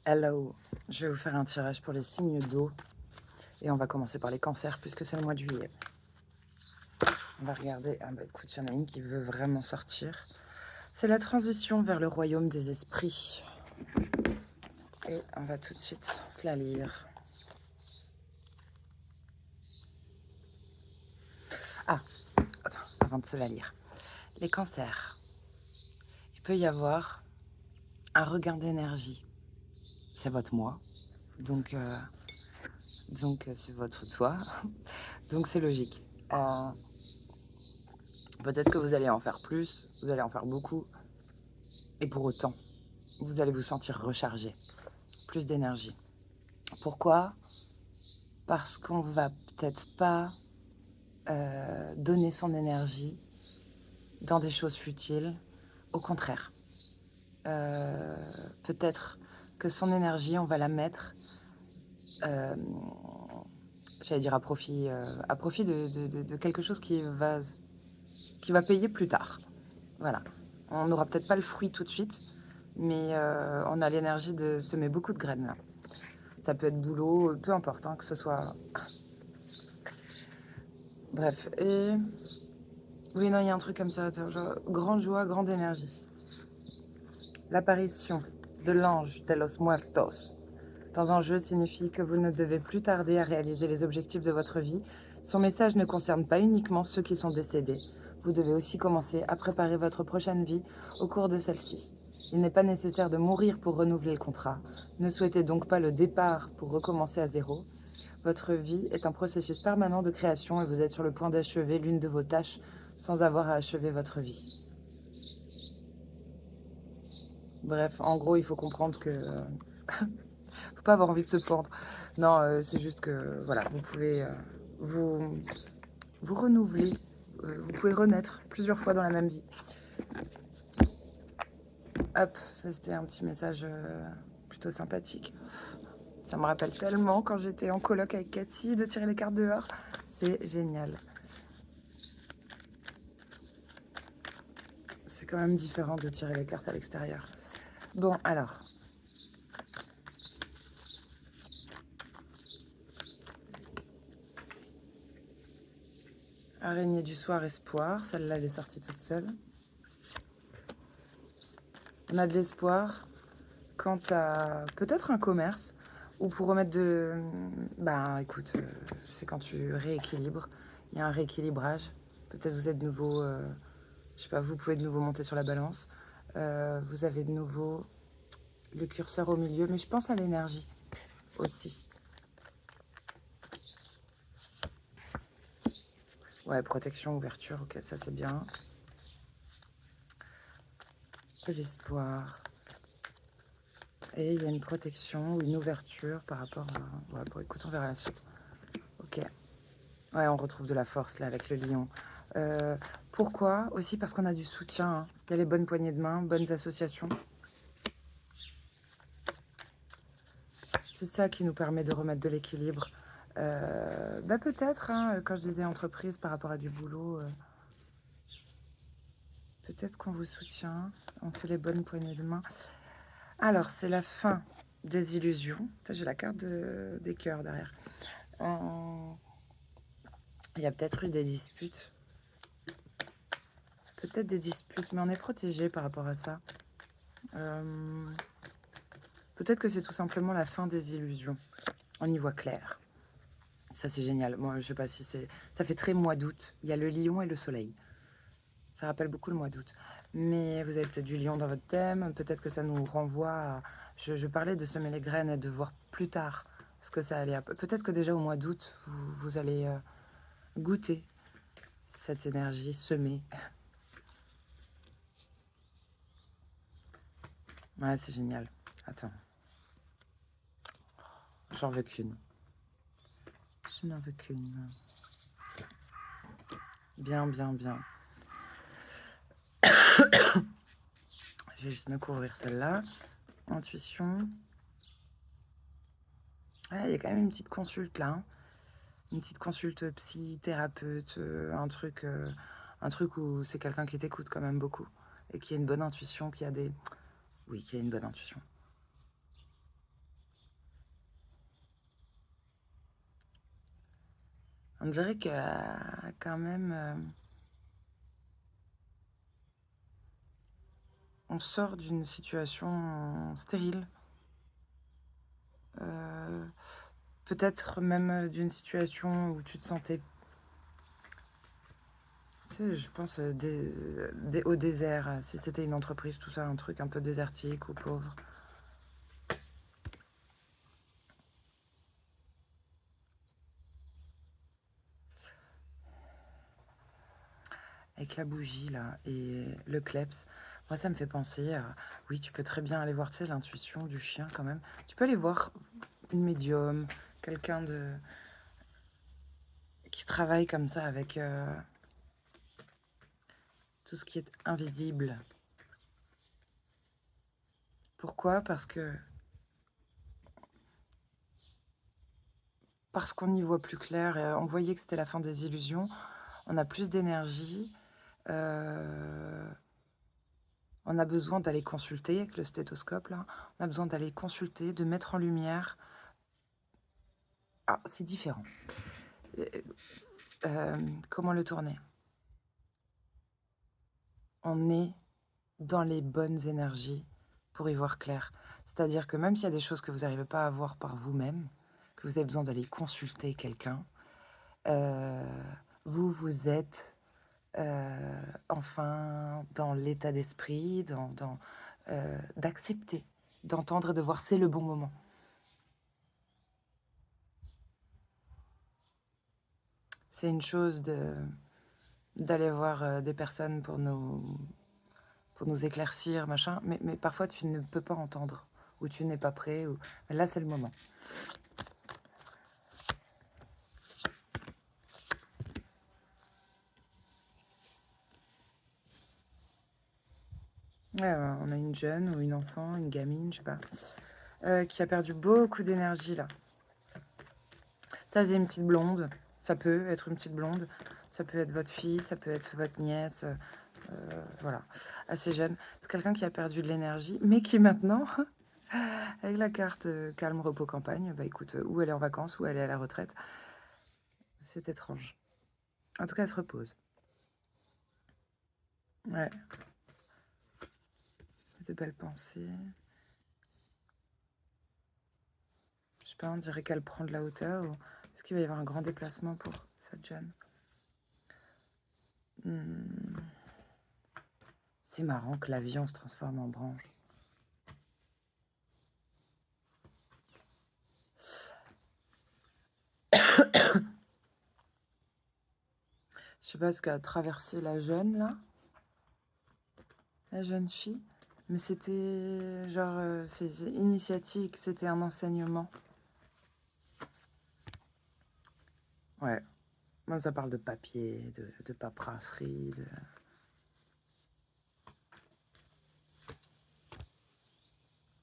Hello, je vais vous faire un tirage pour les signes d'eau et on va commencer par les cancers puisque c'est le mois de juillet. On va regarder, ah bah écoute, il y en a une qui veut vraiment sortir. C'est la transition vers le royaume des esprits. Et on va tout de suite se la lire. Ah, attends, avant de se la lire. Les cancers. Il peut y avoir un regain d'énergie. C'est votre mois, donc c'est votre toi, donc c'est logique. Peut-être que vous allez en faire plus, vous allez en faire beaucoup, et pour autant, vous allez vous sentir rechargé, plus d'énergie. Pourquoi? Parce qu'on va peut-être pas donner son énergie dans des choses futiles. Au contraire, peut-être que son énergie, on va la mettre, j'allais dire à profit de quelque chose qui va payer plus tard. Voilà. On n'aura peut-être pas le fruit tout de suite, mais on a l'énergie de semer beaucoup de graines là. Ça peut être boulot, peu importe, hein, que ce soit... Bref, et... Oui, non, il y a un truc comme ça, genre, grande joie, grande énergie. L'apparition de l'ange de los muertos dans un jeu signifie que vous ne devez plus tarder à réaliser les objectifs de votre vie. Son message ne concerne pas uniquement ceux qui sont décédés. Vous devez aussi commencer à préparer votre prochaine vie au cours de celle-ci. Il n'est pas nécessaire de mourir pour renouveler le contrat. Ne souhaitez donc pas le départ pour recommencer à zéro. Votre vie est un processus permanent de création et vous êtes sur le point d'achever l'une de vos tâches sans avoir à achever votre vie. Bref, en gros, il faut comprendre que... faut pas avoir envie de se pendre. Non, c'est juste que, voilà, vous pouvez vous, vous renouveler. Vous pouvez renaître plusieurs fois dans la même vie. Hop, ça c'était un petit message plutôt sympathique. Ça me rappelle tellement quand j'étais en coloc avec Cathy de tirer les cartes dehors. C'est génial. C'est quand même différent de tirer les cartes à l'extérieur. Bon, alors. Araignée du soir, espoir. Celle-là, elle est sortie toute seule. On a de l'espoir quant à peut-être un commerce ou pour remettre de... Bah écoute, c'est quand tu rééquilibres. Il y a un rééquilibrage. Peut-être vous êtes de nouveau... je sais pas, vous pouvez de nouveau monter sur la balance. Vous avez de nouveau le curseur au milieu, mais je pense à l'énergie aussi. Ouais, protection, ouverture, ok, ça c'est bien. De l'espoir. Et il y a une protection ou une ouverture par rapport à... Ouais, bon, écoute, on verra la suite. Ok. Ouais, on retrouve de la force là avec le lion. Pourquoi? Aussi parce qu'on a du soutien. Hein. Il y a les bonnes poignées de main, bonnes associations. C'est ça qui nous permet de remettre de l'équilibre. Bah peut-être, hein, quand je disais entreprise par rapport à du boulot, peut-être qu'on vous soutient. On fait les bonnes poignées de main. Alors, c'est la fin des illusions. J'ai la carte des cœurs derrière. Il y a peut-être eu des disputes. Peut-être des disputes, mais on est protégé par rapport à ça. Peut-être que c'est tout simplement la fin des illusions. On y voit clair. Ça, c'est génial. Moi, je sais pas si c'est... Ça fait très mois d'août. Il y a le lion et le soleil. Ça rappelle beaucoup le mois d'août. Mais vous avez peut-être du lion dans votre thème. Peut-être que ça nous renvoie à... Je parlais de semer les graines et de voir plus tard ce que ça allait... Peut-être que déjà au mois d'août, vous allez goûter cette énergie semée. Ouais, c'est génial. Attends. J'en veux qu'une. Je n'en veux qu'une. Bien, bien, bien. Je vais juste me couvrir celle-là. Intuition. Ouais, il y a quand même une petite consulte là. Hein. Une petite consulte psy, thérapeute, un truc où c'est quelqu'un qui t'écoute quand même beaucoup. Et qui a une bonne intuition, qui a des... Oui, qui a une bonne intuition. On dirait que quand même, on sort d'une situation stérile. Euh, Peut-être même d'une situation où tu te sentais, tu sais, je pense au désert, si c'était une entreprise, tout ça, un truc un peu désertique ou pauvre. Avec la bougie, là, et le kleps. Moi, ça me fait penser à... Oui, tu peux très bien aller voir, tu sais, l'intuition du chien, quand même. Tu peux aller voir une médium, quelqu'un de... qui travaille comme ça avec tout ce qui est invisible. Pourquoi? Parce qu'on y voit plus clair. Et on voyait que c'était la fin des illusions. On a plus d'énergie. On a besoin d'aller consulter avec le stéthoscope, là. On a besoin d'aller consulter, de mettre en lumière. Ah, c'est différent. Comment le tourner? On est dans les bonnes énergies pour y voir clair. C'est-à-dire que même s'il y a des choses que vous n'arrivez pas à voir par vous-même, que vous avez besoin d'aller consulter quelqu'un, vous êtes enfin dans l'état d'esprit, d'accepter, d'entendre et de voir c'est le bon moment. C'est une chose d'aller voir des personnes pour nous éclaircir, machin, mais parfois tu ne peux pas entendre, ou tu n'es pas prêt, ou... Là c'est le moment. Ouais, on a une jeune ou une enfant, une gamine, je sais pas, qui a perdu beaucoup d'énergie là. Ça, c'est une petite blonde. Ça peut être une petite blonde. Ça peut être votre fille, ça peut être votre nièce. Voilà, assez jeune. C'est quelqu'un qui a perdu de l'énergie, mais qui maintenant, avec la carte calme, repos, campagne, bah écoute, ou elle est en vacances, ou elle est à la retraite. C'est étrange. En tout cas, elle se repose. Ouais. De belles pensées. Je sais pas, on dirait qu'elle prend de la hauteur. Ou... Est-ce qu'il va y avoir un grand déplacement pour cette jeune? C'est marrant que l'avion se transforme en branche. Je sais pas ce qu'a traversé la jeune, là. La jeune fille. Mais c'était genre, c'est initiatique, c'était un enseignement. Ouais. Moi, ça parle de papier, de paperasserie, de...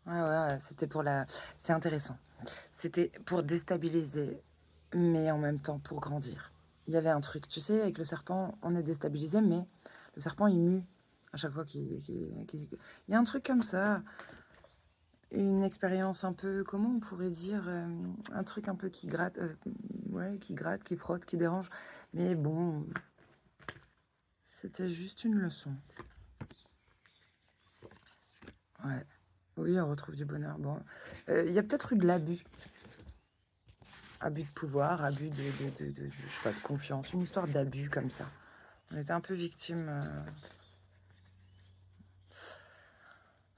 Ouais, c'était pour la... C'est intéressant. C'était pour déstabiliser, mais en même temps pour grandir. Il y avait un truc, tu sais, avec le serpent, on est déstabilisé, mais le serpent, il mue à chaque fois qu'il... Il y a un truc comme ça, une expérience un peu, comment on pourrait dire, un truc un peu qui gratte, ouais, qui gratte, qui frotte, qui dérange. Mais bon, c'était juste une leçon. Ouais. Oui, on retrouve du bonheur. Bon, il y a peut-être eu de l'abus. Abus de pouvoir, abus de je sais pas, de confiance. Une histoire d'abus comme ça. On était un peu victime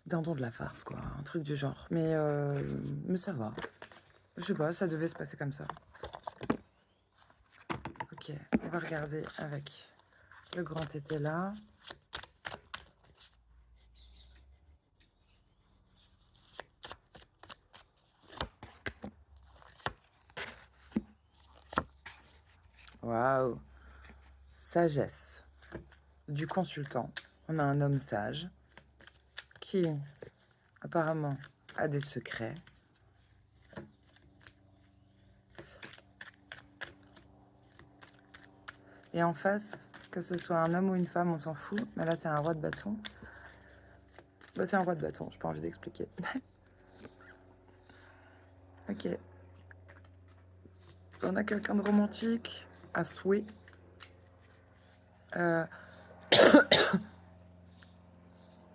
d'un don de la farce, quoi. Un truc du genre. Mais ça va. Je sais pas, ça devait se passer comme ça. Ok, on va regarder avec le grand tété là. Waouh! Sagesse du consultant. On a un homme sage qui apparemment a des secrets. Et en face, que ce soit un homme ou une femme, on s'en fout. Mais là, c'est un roi de bâton. Bah, c'est un roi de bâton, j'ai pas envie d'expliquer. Ok. On a quelqu'un de romantique. à souhait. Je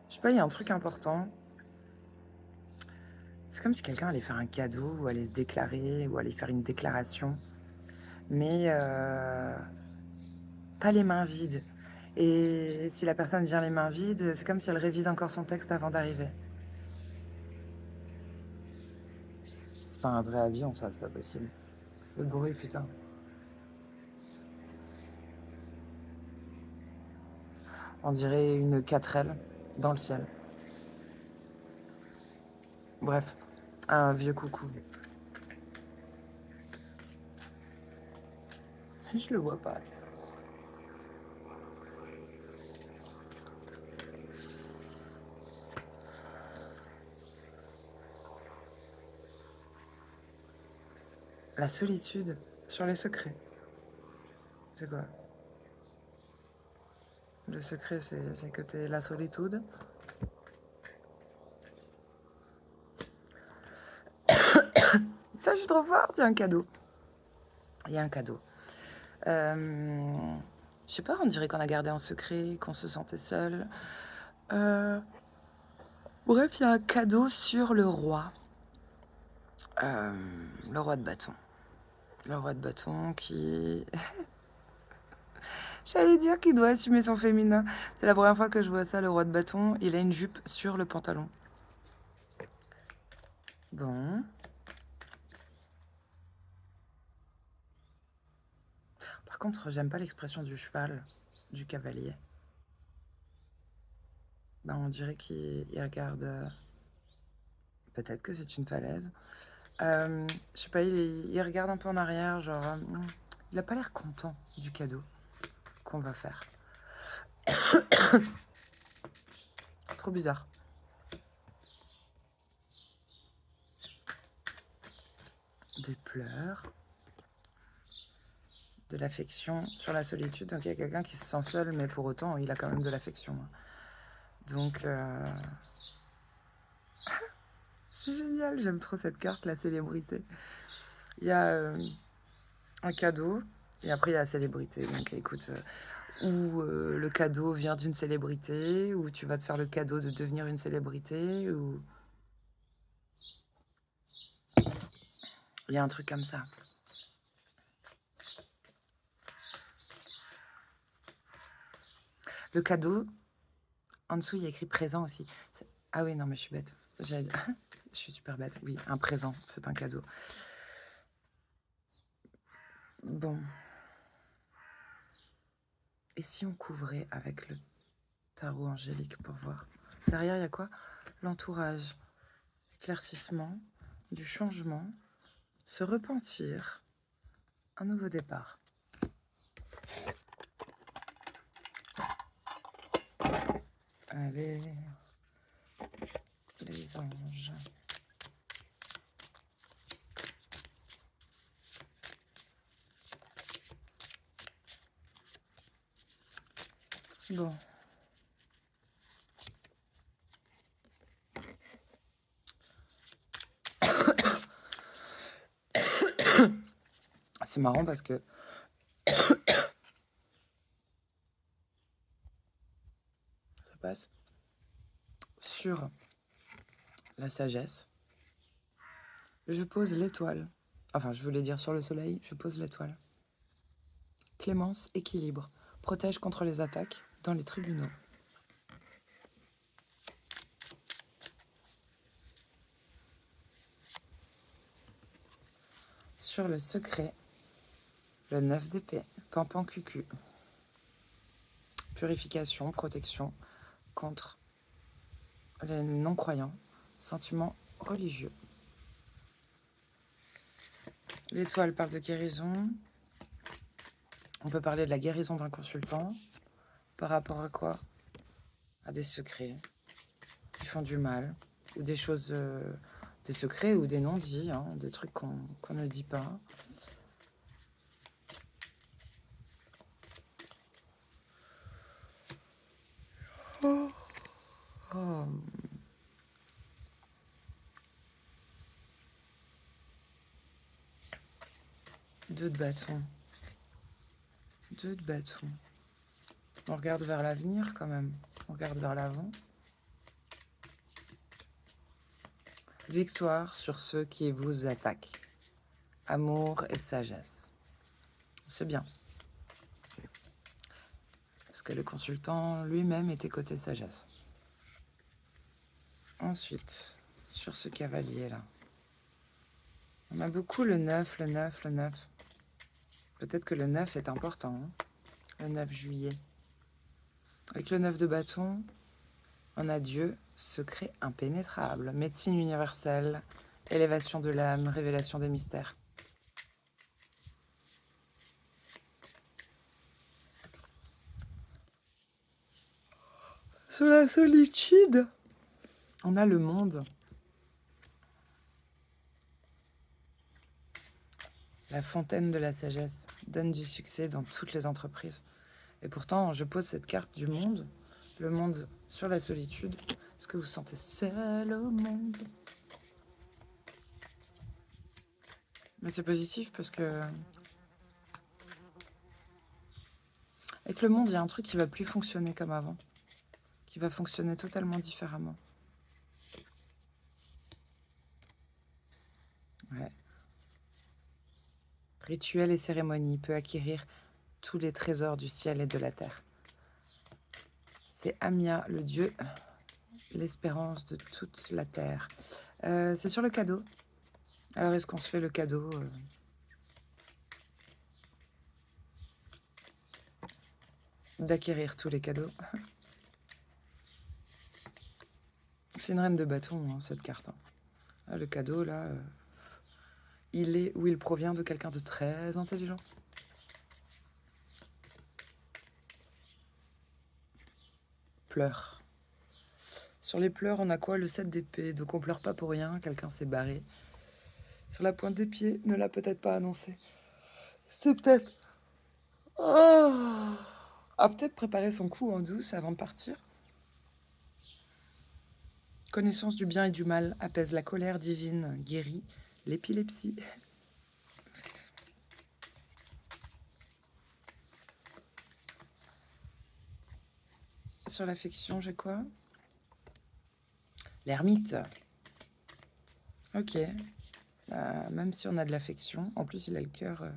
sais pas, il y a un truc important. C'est comme si quelqu'un allait faire un cadeau ou allait se déclarer ou allait faire une déclaration, mais pas les mains vides. Et si la personne vient les mains vides, c'est comme si elle révise encore son texte avant d'arriver. C'est pas un vrai avion, ça, c'est pas possible. Le bruit, putain. On dirait une 4L dans le ciel. Bref, un vieux coucou. Je le vois pas. La solitude sur les secrets. C'est quoi? Le secret, c'est que t'es la solitude. Ça, je suis trop forte, il y a un cadeau. Il y a un cadeau. Je sais pas, on dirait qu'on a gardé en secret, qu'on se sentait seul. Bref, il y a un cadeau sur le roi. Le roi de bâton. Le roi de bâton qui... J'allais dire qu'il doit assumer son féminin. C'est la première fois que je vois ça, le roi de bâton. Il a une jupe sur le pantalon. Bon. Par contre, j'aime pas l'expression du cheval, du cavalier. Ben, on dirait qu'il regarde... Peut-être que c'est une falaise. Je sais pas, il regarde un peu en arrière, genre... il a pas l'air content du cadeau qu'on va faire. Trop bizarre. Des pleurs. De l'affection sur la solitude. Donc il y a quelqu'un qui se sent seul, mais pour autant, il a quand même de l'affection. Donc... c'est génial, j'aime trop cette carte, la célébrité. Il y a un cadeau, et après il y a la célébrité. Donc écoute, ou le cadeau vient d'une célébrité, ou tu vas te faire le cadeau de devenir une célébrité, ou... Il y a un truc comme ça. Le cadeau, en dessous, il y a écrit présent aussi. Ah oui, non, mais je suis bête. Je suis super bête. Oui, un présent, c'est un cadeau. Bon. Et si on couvrait avec le tarot angélique pour voir? Derrière, il y a quoi? L'entourage, éclaircissement, du changement, se repentir, un nouveau départ. Allez, les anges. Bon. C'est marrant parce que ça passe sur la sagesse. Je pose l'étoile. Enfin, je voulais dire sur le soleil, je pose l'étoile. Clémence, équilibre, protège contre les attaques dans les tribunaux. Sur le secret, le 9 d'épée, pampan cucu. Purification, protection contre les non-croyants, sentiments religieux. L'étoile parle de guérison. On peut parler de la guérison d'un consultant. Par rapport à quoi? À des secrets qui font du mal. Ou des choses... des secrets ou des non-dits. Hein, des trucs qu'on ne dit pas. Oh. Oh. Deux de bâton. 2 de bâton. On regarde vers l'avenir quand même. On regarde vers l'avant. Victoire sur ceux qui vous attaquent. Amour et sagesse. C'est bien. Parce que le consultant lui-même était côté sagesse. Ensuite, sur ce cavalier-là. On a beaucoup le 9, le 9, le 9. Peut-être que le 9 est important. Hein, le 9 juillet. Avec le 9 de bâton, on a Dieu, secret impénétrable, médecine universelle, élévation de l'âme, révélation des mystères. Sur la solitude, on a le monde. La fontaine de la sagesse donne du succès dans toutes les entreprises. Et pourtant, je pose cette carte du monde, le monde sur la solitude. Est-ce que vous vous sentez seul au monde? Mais c'est positif parce que avec le monde, il y a un truc qui va plus fonctionner comme avant, qui va fonctionner totalement différemment. Ouais. Rituel et cérémonie peut acquérir tous les trésors du ciel et de la terre. C'est Amia, le dieu, l'espérance de toute la terre. C'est sur le cadeau. Alors, est-ce qu'on se fait le cadeau d'acquérir tous les cadeaux? C'est une reine de bâton, hein, cette carte. Hein. Ah, le cadeau, là, il est ou il provient de quelqu'un de très intelligent. Pleurs. Sur les pleurs, on a quoi? Le 7 d'épée. Donc on pleure pas pour rien, quelqu'un s'est barré. Sur la pointe des pieds, ne l'a peut-être pas annoncé. C'est peut-être... Oh, a peut-être préparé son coup en douce avant de partir. Connaissance du bien et du mal apaise la colère divine, guérit l'épilepsie. Sur l'affection, j'ai quoi? L'ermite. Ok. Même si on a de l'affection, en plus il a le cœur,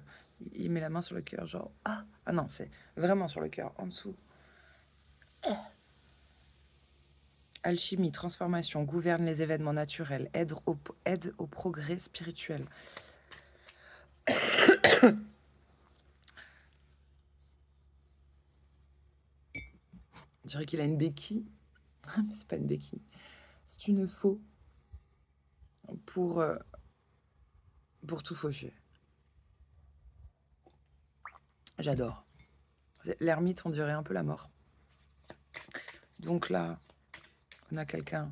il met la main sur le cœur, genre ah non, c'est vraiment sur le cœur, en dessous. Alchimie, transformation, gouverne les événements naturels, aide au progrès spirituel. On dirait qu'il a une béquille, mais c'est pas une béquille, c'est une faux pour tout faucher. J'adore. L'ermite, on dirait un peu la mort. Donc là, on a quelqu'un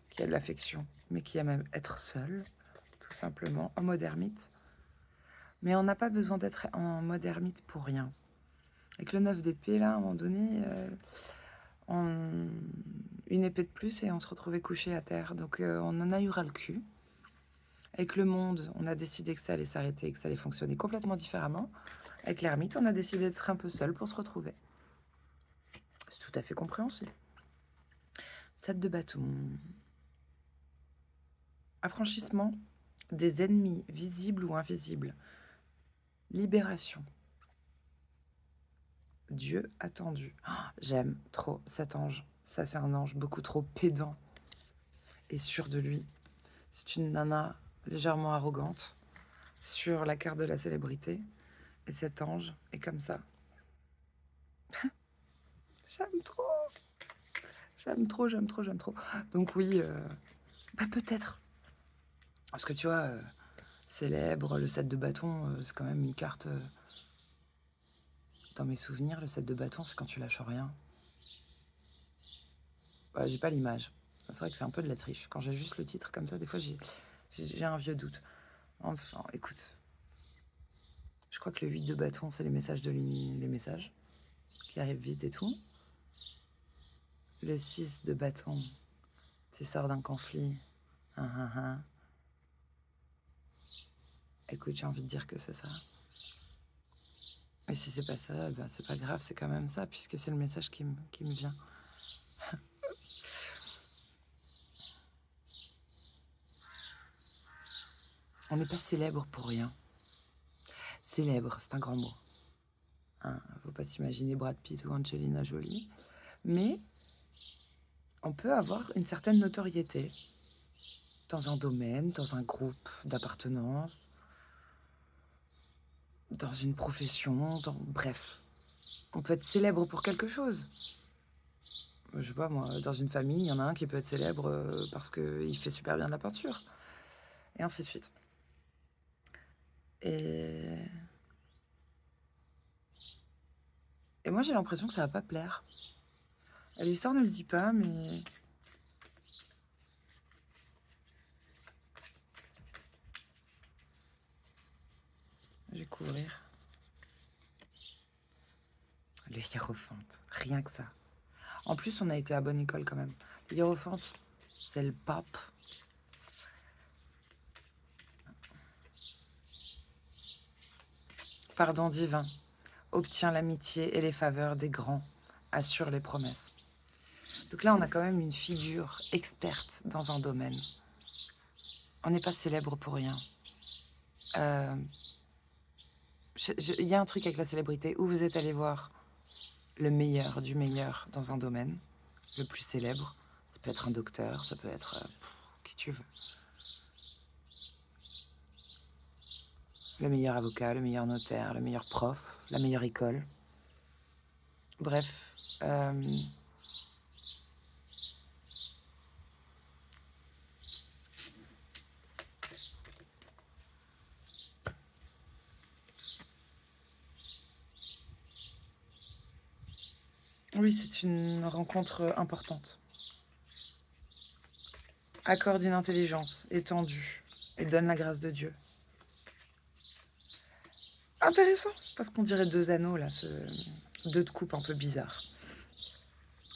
qui a de l'affection, mais qui aime même être seul, tout simplement, en mode ermite. Mais on n'a pas besoin d'être en mode ermite pour rien. Avec le 9 d'épée, là, à un moment donné, une épée de plus et on se retrouvait couché à terre. Donc on en a eu ras le cul. Avec le monde, on a décidé que ça allait s'arrêter, que ça allait fonctionner complètement différemment. Avec l'ermite, on a décidé d'être un peu seul pour se retrouver. C'est tout à fait compréhensible. 7 de bâton. Affranchissement des ennemis visibles ou invisibles. Libération. Dieu attendu. Oh, j'aime trop cet ange. Ça, c'est un ange beaucoup trop pédant et sûr de lui. C'est une nana légèrement arrogante sur la carte de la célébrité. Et cet ange est comme ça. J'aime trop. J'aime trop, j'aime trop, j'aime trop. Donc oui, peut-être. Parce que tu vois, célèbre, le 7 de bâton, c'est quand même une carte... Dans mes souvenirs, le 7 de bâton, c'est quand tu lâches rien. Ouais, j'ai pas l'image. C'est vrai que c'est un peu de la triche. Quand j'ai juste le titre comme ça, des fois, j'ai un vieux doute. Enfin, écoute. Je crois que le 8 de bâton, c'est les messages de les messages qui arrivent vite et tout. Le 6 de bâton, tu sors d'un conflit. Écoute, j'ai envie de dire que c'est ça. Et si c'est pas ça, ben, c'est pas grave, c'est quand même ça, puisque c'est le message qui me vient. On n'est pas célèbre pour rien. Célèbre, c'est un grand mot. Hein, faut pas s'imaginer Brad Pitt ou Angelina Jolie. Mais on peut avoir une certaine notoriété dans un domaine, dans un groupe d'appartenance, dans une profession, bref. On peut être célèbre pour quelque chose. Je sais pas moi, dans une famille, il y en a un qui peut être célèbre parce qu'il fait super bien de la peinture. Et ainsi de suite. Et, et moi j'ai l'impression que ça va pas plaire. L'histoire ne le dit pas, mais je vais couvrir. Le hiérophante, rien que ça. En plus, on a été à bonne école quand même. Le hiérophante, c'est le pape. Pardon divin, obtient l'amitié et les faveurs des grands, assure les promesses. Donc là, on a quand même une figure experte dans un domaine. On n'est pas célèbre pour rien. Euh, Il y a un truc avec la célébrité où vous êtes allé voir le meilleur du meilleur dans un domaine, le plus célèbre. Ça peut être un docteur, ça peut être qui tu veux. Le meilleur avocat, le meilleur notaire, le meilleur prof, la meilleure école. Bref. Oui, c'est une rencontre importante. Accorde une intelligence étendue et donne la grâce de Dieu. Intéressant, parce qu'on dirait deux anneaux, là, deux de coupe un peu bizarre.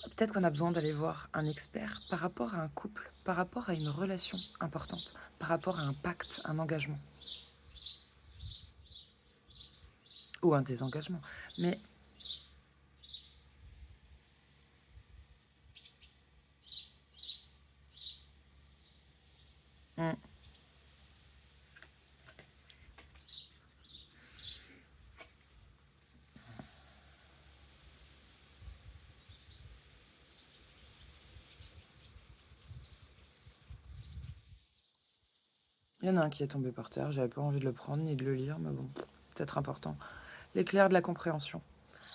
Peut-être qu'on a besoin d'aller voir un expert par rapport à un couple, par rapport à une relation importante, par rapport à un pacte, un engagement. Ou un désengagement. Mais il y en a un qui est tombé par terre, j'avais pas envie de le prendre ni de le lire, mais bon, peut-être important. L'éclair de la compréhension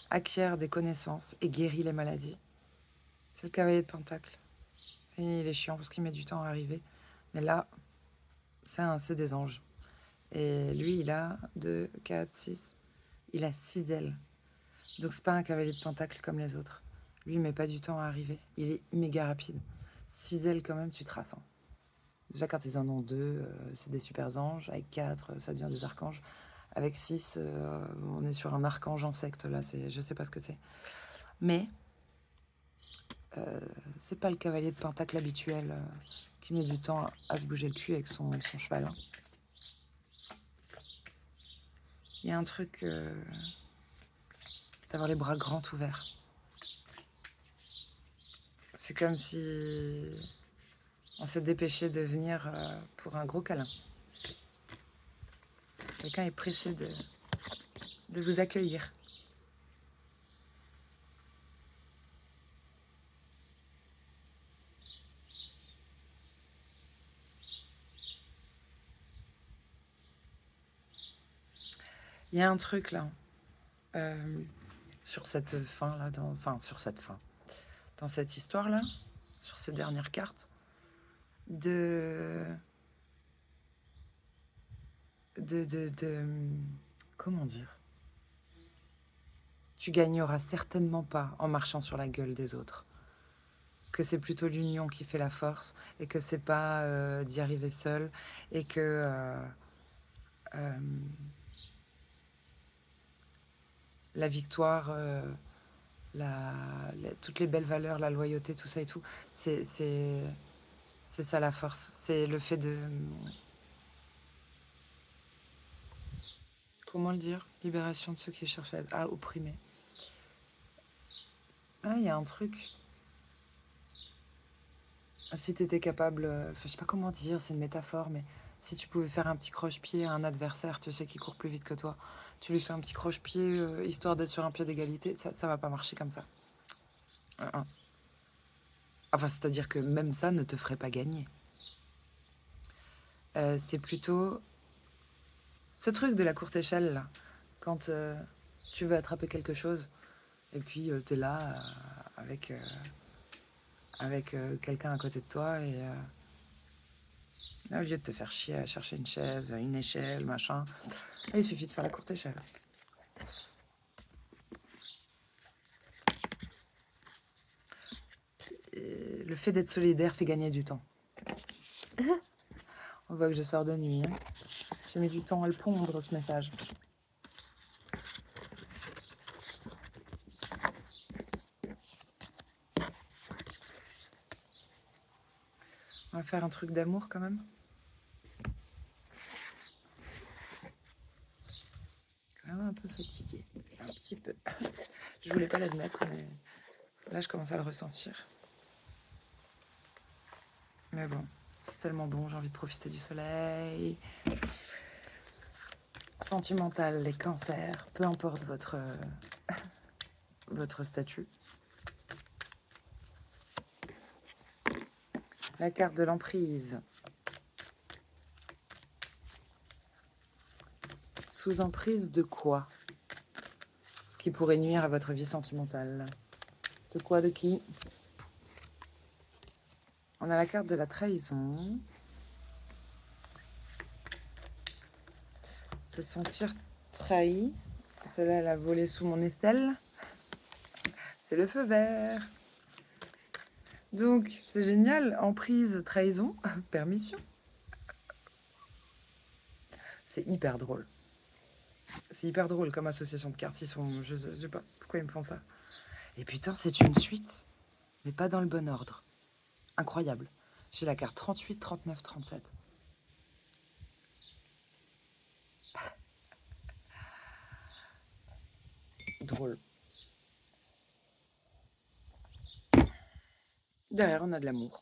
acquiert des connaissances et guérit les maladies. C'est le cavalier de Pentacle. Et il est chiant parce qu'il met du temps à arriver. Mais là, c'est des anges. Et lui, il a 2, 4, 6. Il a 6 ailes. Donc c'est pas un cavalier de Pentacle comme les autres. Lui, il met pas du temps à arriver. Il est méga rapide. 6 ailes quand même, tu traces. Hein. Déjà, quand ils en ont 2, c'est des super anges. Avec 4, ça devient des archanges. Avec 6, on est sur un archange insecte. Là, je sais pas ce que c'est. Mais c'est pas le cavalier de Pentacle habituel qui met du temps à se bouger le cul avec son cheval. Hein. Il y a un truc d'avoir les bras grands ouverts. C'est comme si on s'est dépêché de venir pour un gros câlin. Quelqu'un est pressé de vous accueillir. Il y a un truc là, sur cette fin là, sur cette fin, dans cette histoire là, sur ces dernières cartes, de comment dire, tu gagneras certainement pas en marchant sur la gueule des autres. Que c'est plutôt l'union qui fait la force et que c'est pas d'y arriver seul et que la victoire, toutes les belles valeurs, la loyauté, tout ça et tout, c'est ça la force. C'est le fait de... Comment le dire? Libération de ceux qui cherchent à opprimer. Ah, il y a un truc. Si tu étais capable, je sais pas comment dire, c'est une métaphore, mais si tu pouvais faire un petit croche-pied à un adversaire, tu sais, qui court plus vite que toi, tu lui fais un petit croche-pied, histoire d'être sur un pied d'égalité, ça va pas marcher comme ça. Hein. Enfin, c'est-à-dire que même ça ne te ferait pas gagner. C'est plutôt ce truc de la courte échelle, là, quand tu veux attraper quelque chose, et puis tu es là avec quelqu'un à côté de toi, et au lieu de te faire chier à chercher une chaise, une échelle, machin, il suffit de faire la courte échelle. Et le fait d'être solidaire fait gagner du temps. On voit que je sors de nuit. Hein. J'ai mis du temps à le pondre, ce message. On va faire un truc d'amour quand même. Quand même un peu fatiguée. Un petit peu. Je voulais pas l'admettre, mais là, je commence à le ressentir. Mais bon, c'est tellement bon, j'ai envie de profiter du soleil. Sentimental, les cancers, peu importe votre statut. La carte de l'emprise. Sous emprise de quoi? Qui pourrait nuire à votre vie sentimentale? De quoi, de qui? On a la carte de la trahison. Se sentir trahi. Celle-là, elle a volé sous mon aisselle. C'est le feu vert. Donc, c'est génial. Emprise, trahison, permission. C'est hyper drôle. C'est hyper drôle comme association de cartes. Ils sont... Je sais pas pourquoi ils me font ça. Et putain, c'est une suite, mais pas dans le bon ordre. Incroyable. J'ai la carte 38, 39, 37. Drôle. Derrière, on a de l'amour.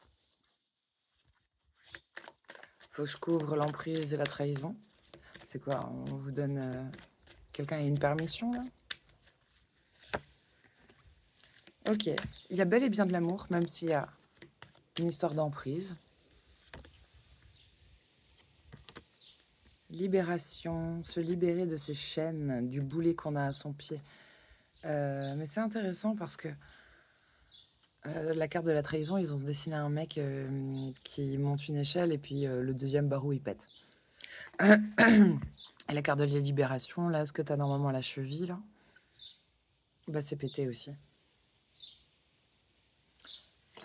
Faut que je couvre l'emprise et la trahison. C'est quoi? On vous donne... Quelqu'un a une permission, là? Ok. Il y a bel et bien de l'amour, même s'il y a une histoire d'emprise. Libération, se libérer de ces chaînes, du boulet qu'on a à son pied. Mais c'est intéressant parce que la carte de la trahison, ils ont dessiné un mec qui monte une échelle et puis le deuxième barreau, il pète. Et la carte de la libération, là, ce que tu as normalement à la cheville, là, bah, c'est pété aussi.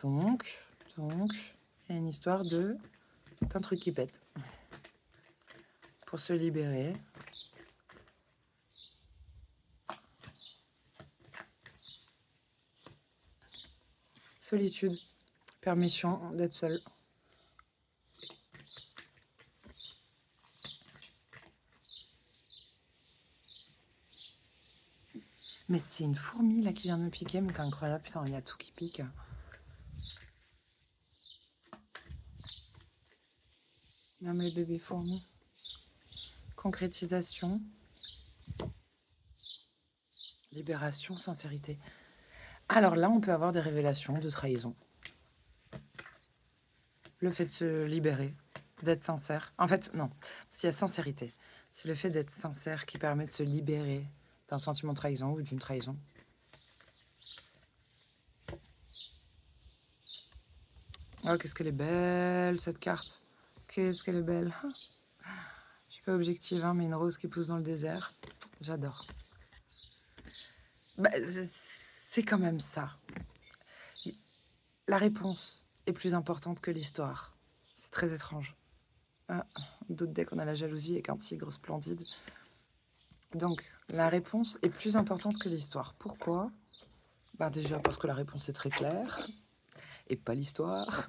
Donc, il y a une histoire d'un truc qui pète. Pour se libérer. Solitude, permission d'être seul. Mais c'est une fourmi là qui vient de me piquer, mais c'est incroyable, putain, il y a tout qui pique. Même les bébés fourmis. Concrétisation. Libération, sincérité. Alors là, on peut avoir des révélations de trahison. Le fait de se libérer, d'être sincère. En fait, non, s'il y a sincérité, c'est le fait d'être sincère qui permet de se libérer d'un sentiment de trahison ou d'une trahison. Oh, qu'est-ce qu'elle est belle, cette carte. Qu'est-ce qu'elle est belle. Je suis pas objective, hein, mais une rose qui pousse dans le désert, j'adore. Bah, c'est quand même ça. La réponse est plus importante que l'histoire. C'est très étrange. Ah, d'autres decks, on a la jalousie avec un tigre splendide. Donc, la réponse est plus importante que l'histoire. Pourquoi? Bah déjà parce que la réponse est très claire et pas l'histoire.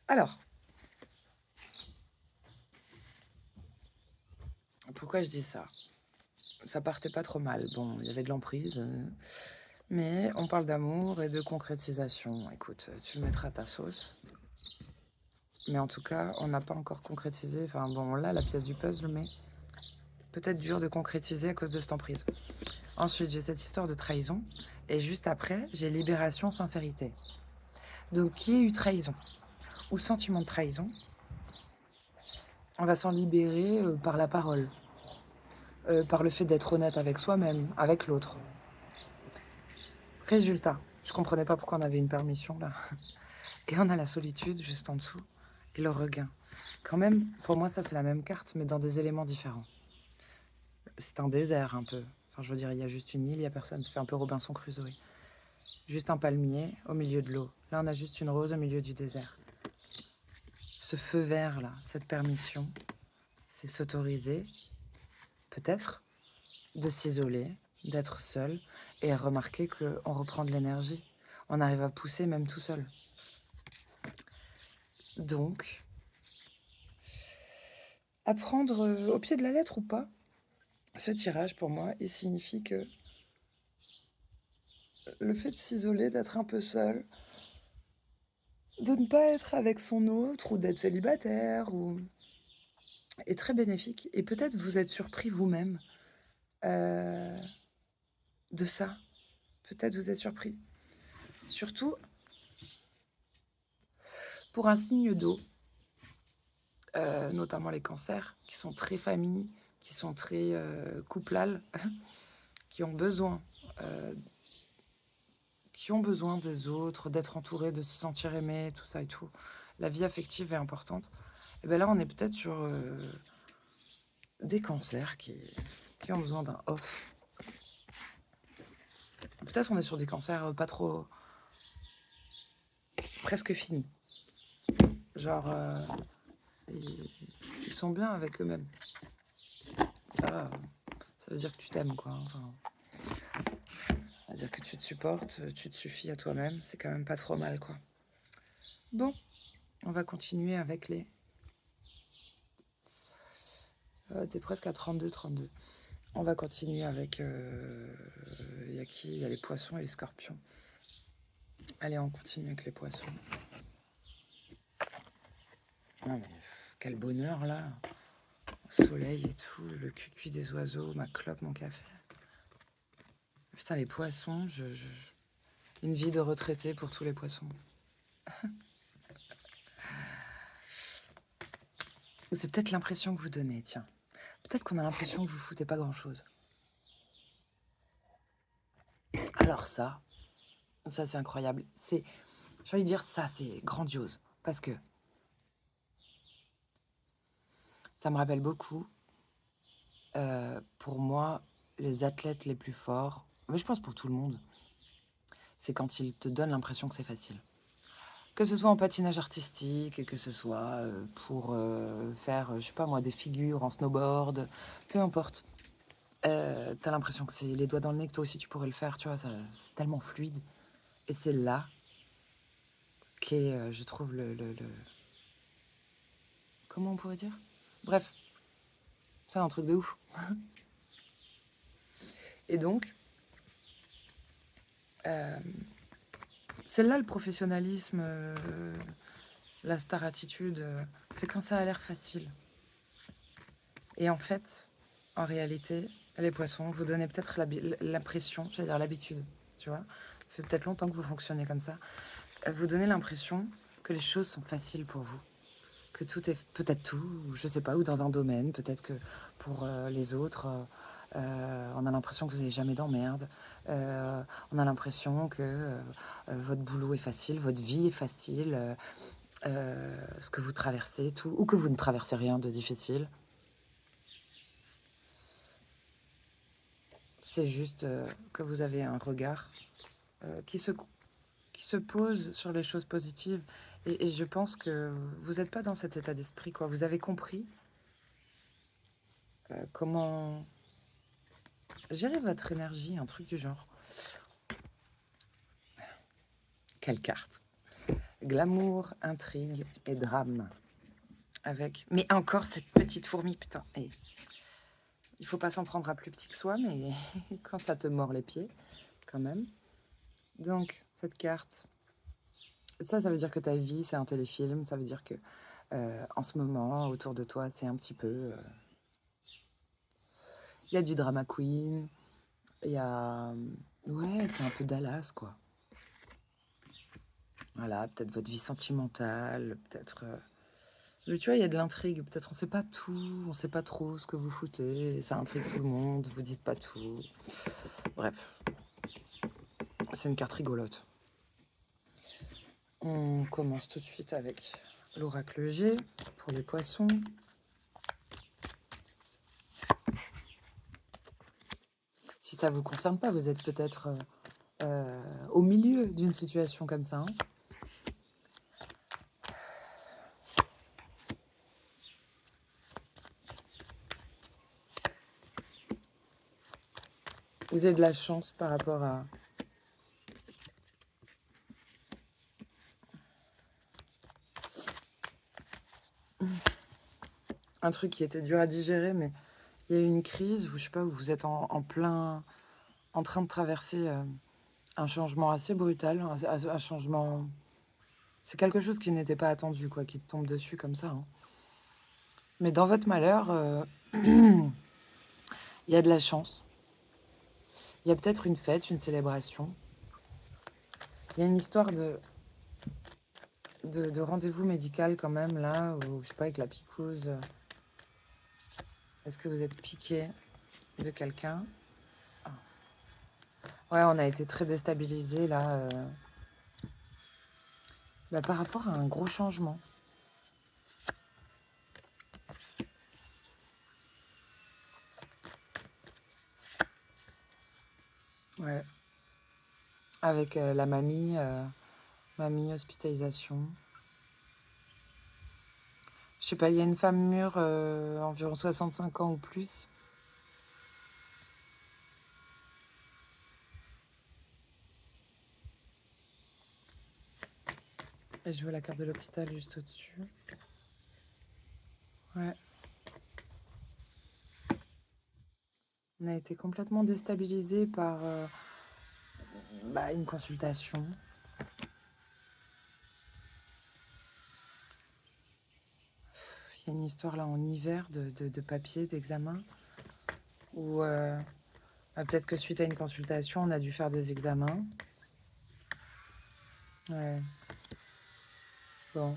Alors, pourquoi je dis ça? Ça partait pas trop mal. Bon, il y avait de l'emprise, mais on parle d'amour et de concrétisation. Écoute, tu le mettras à ta sauce. Mais en tout cas, on n'a pas encore concrétisé. Enfin bon, là, la pièce du puzzle, mais peut-être dur de concrétiser à cause de cette emprise. Ensuite, j'ai cette histoire de trahison. Et juste après, j'ai libération, sincérité. Donc, qui a eu trahison ou sentiment de trahison? On va s'en libérer par la parole, par le fait d'être honnête avec soi-même, avec l'autre. Résultat, je comprenais pas pourquoi on avait une permission là. Et on a la solitude juste en dessous et le regain. Quand même, pour moi, ça c'est la même carte, mais dans des éléments différents. C'est un désert un peu. Enfin, je veux dire, il y a juste une île, il y a personne. Ça fait un peu Robinson Crusoe. Juste un palmier au milieu de l'eau. Là, on a juste une rose au milieu du désert. Ce feu vert là, cette permission, c'est s'autoriser, peut-être, de s'isoler, d'être seul et remarquer qu'on reprend de l'énergie. On arrive à pousser même tout seul. Donc, à prendre au pied de la lettre ou pas, ce tirage, pour moi, il signifie que le fait de s'isoler, d'être un peu seul, de ne pas être avec son autre ou d'être célibataire est très bénéfique. Et peut-être vous êtes surpris vous-même euh, de ça. Peut-être vous êtes surpris. Surtout pour un signe d'eau, notamment les cancers, qui sont très famille, qui sont très couplales, qui ont besoin euh, des autres, d'être entourés, de se sentir aimé, tout ça et tout. La vie affective est importante. Et bien là, on est peut-être sur des cancers qui ont besoin d'un off. Peut-être on est sur des cancers pas trop... presque finis. Genre, ils sont bien avec eux-mêmes. Ça veut dire que tu t'aimes, quoi. Enfin, ça veut dire que tu te supportes, tu te suffis à toi-même. C'est quand même pas trop mal, quoi. Bon, on va continuer avec les... t'es presque à 32. On va continuer avec... Il y a qui? Il y a les poissons et les scorpions. Allez, on continue avec les poissons. Non mais quel bonheur là. Soleil et tout, le cuicui des oiseaux, ma clope, mon café. Putain, les poissons, une vie de retraité pour tous les poissons. C'est peut-être l'impression que vous donnez, tiens. Peut-être qu'on a l'impression que vous foutez pas grand-chose. Alors ça c'est incroyable. J'ai envie de dire, ça c'est grandiose. Parce que ça me rappelle beaucoup, pour moi, les athlètes les plus forts, mais je pense pour tout le monde, c'est quand ils te donnent l'impression que c'est facile. Que ce soit en patinage artistique, que ce soit pour faire, je sais pas moi, des figures en snowboard, peu importe. T'as l'impression que c'est les doigts dans le nez, que toi aussi tu pourrais le faire, tu vois, c'est tellement fluide. Et c'est là qu'est, je trouve, comment on pourrait dire? Bref, c'est un truc de ouf. Et donc, euh, c'est là le professionnalisme, la star attitude, c'est quand ça a l'air facile. Et en fait, en réalité, les poissons, vous donnez peut-être l'impression, j'allais dire l'habitude, tu vois. Ça fait peut-être longtemps que vous fonctionnez comme ça. Vous donnez l'impression que les choses sont faciles pour vous. Que tout est peut-être tout, je sais pas, ou dans un domaine, peut-être que pour les autres, on a l'impression que vous n'avez jamais d'emmerde. On a l'impression que votre boulot est facile, votre vie est facile, ce que vous traversez, tout, ou que vous ne traversez rien de difficile. C'est juste que vous avez un regard qui se pose sur les choses positives. Et je pense que vous n'êtes pas dans cet état d'esprit, quoi. Vous avez compris comment gérer votre énergie, un truc du genre. Quelle carte? Glamour, intrigue et drame. Avec... Mais encore cette petite fourmi, putain. Et il faut pas s'en prendre à plus petit que soi, mais quand ça te mord les pieds, quand même. Donc, cette carte, ça veut dire que ta vie, c'est un téléfilm. Ça veut dire que en ce moment, autour de toi, c'est un petit peu... Il y a du drama queen, il y a... Ouais, c'est un peu Dallas, quoi. Voilà, peut-être votre vie sentimentale, peut-être... Mais tu vois, il y a de l'intrigue. Peut-être on sait pas tout, on sait pas trop ce que vous foutez. Ça intrigue tout le monde, vous dites pas tout. Bref, c'est une carte rigolote. On commence tout de suite avec l'oracle G pour les poissons. Si ça vous concerne pas, vous êtes peut-être au milieu d'une situation comme ça. Hein. Vous avez de la chance par rapport à... Un truc qui était dur à digérer, mais il y a eu une crise où, je sais pas, où vous êtes en plein... en train de traverser un changement assez brutal, un changement... C'est quelque chose qui n'était pas attendu, quoi, qui te tombe dessus comme ça. Hein. Mais dans votre malheur, il y a de la chance. Il y a peut-être une fête, une célébration. Il y a une histoire de rendez-vous médical quand même, là, où, je sais pas, avec la piquouse. Est-ce que vous êtes piqué de quelqu'un? Ah. Ouais, on a été très déstabilisés, là, par rapport à un gros changement. Ouais. Avec la mamie, mamie hospitalisation. Je sais pas, il y a une femme mûre, environ 65 ans ou plus. Et je vois la carte de l'hôpital juste au-dessus. Ouais. On a été complètement déstabilisés par une consultation. Il y a une histoire là en hiver de papier, d'examen, où peut-être que suite à une consultation, on a dû faire des examens. Ouais. Bon.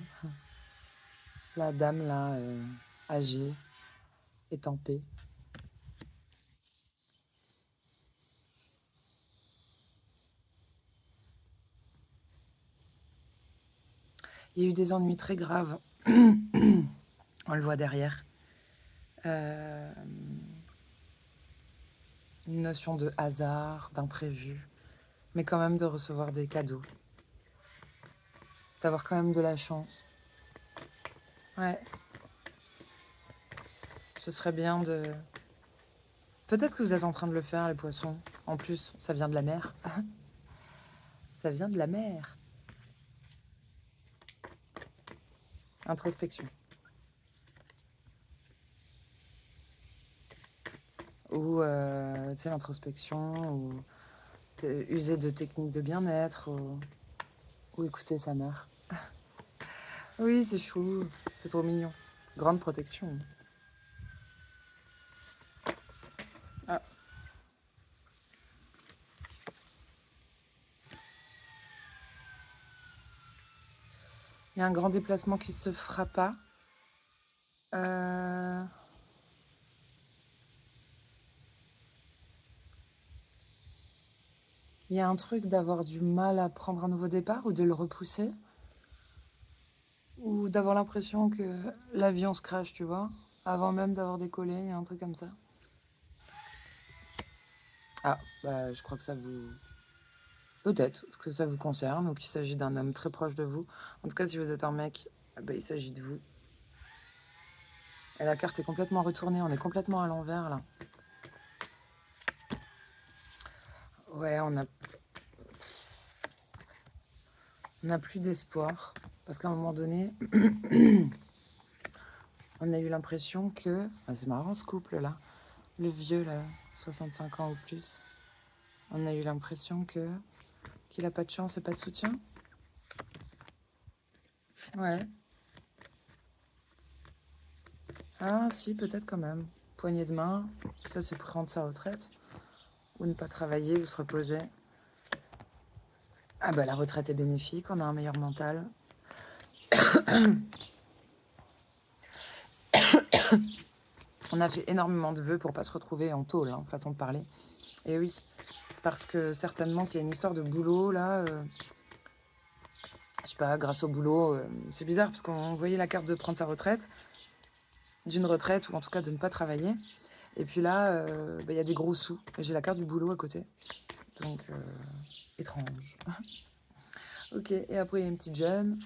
La dame là, âgée, est en paix. Il y a eu des ennuis très graves. On le voit derrière. Une notion de hasard, d'imprévu, mais quand même de recevoir des cadeaux. D'avoir quand même de la chance. Ouais. Ce serait bien de... Peut-être que vous êtes en train de le faire, les poissons. En plus, ça vient de la mer. Ça vient de la mer. Introspection. Ou, tu sais, l'introspection, ou user de techniques de bien-être, ou écouter sa mère. Oui, c'est chou, c'est trop mignon. Grande protection. Ah. Il y a un grand déplacement qui se fera pas. Il y a un truc d'avoir du mal à prendre un nouveau départ ou de le repousser. Ou d'avoir l'impression que l'avion se crache, tu vois, avant même d'avoir décollé, il y a un truc comme ça. Ah, je crois que ça vous... Peut-être que ça vous concerne ou qu'il s'agit d'un homme très proche de vous. En tout cas, si vous êtes un mec, il s'agit de vous. Et la carte est complètement retournée, on est complètement à l'envers, là. Ouais, on a... On n'a plus d'espoir. Parce qu'à un moment donné, on a eu l'impression que... Ah, c'est marrant ce couple-là. Le vieux, là, 65 ans ou plus. On a eu l'impression qu'il a pas de chance et pas de soutien. Ouais. Ah, si, peut-être quand même. Poignée de main, ça c'est prendre sa retraite. Ou ne pas travailler ou se reposer. Ah bah la retraite est bénéfique, on a un meilleur mental. On a fait énormément de vœux pour pas se retrouver en tôle, hein, façon de parler. Et oui, parce que certainement qu'il y a une histoire de boulot là. Je sais pas, grâce au boulot, c'est bizarre parce qu'on voyait la carte de prendre sa retraite, d'une retraite ou en tout cas de ne pas travailler. Et puis là, bah, y a des gros sous. Et j'ai la carte du boulot à côté. Donc, étrange. Ok, et après il y a une petite jeune.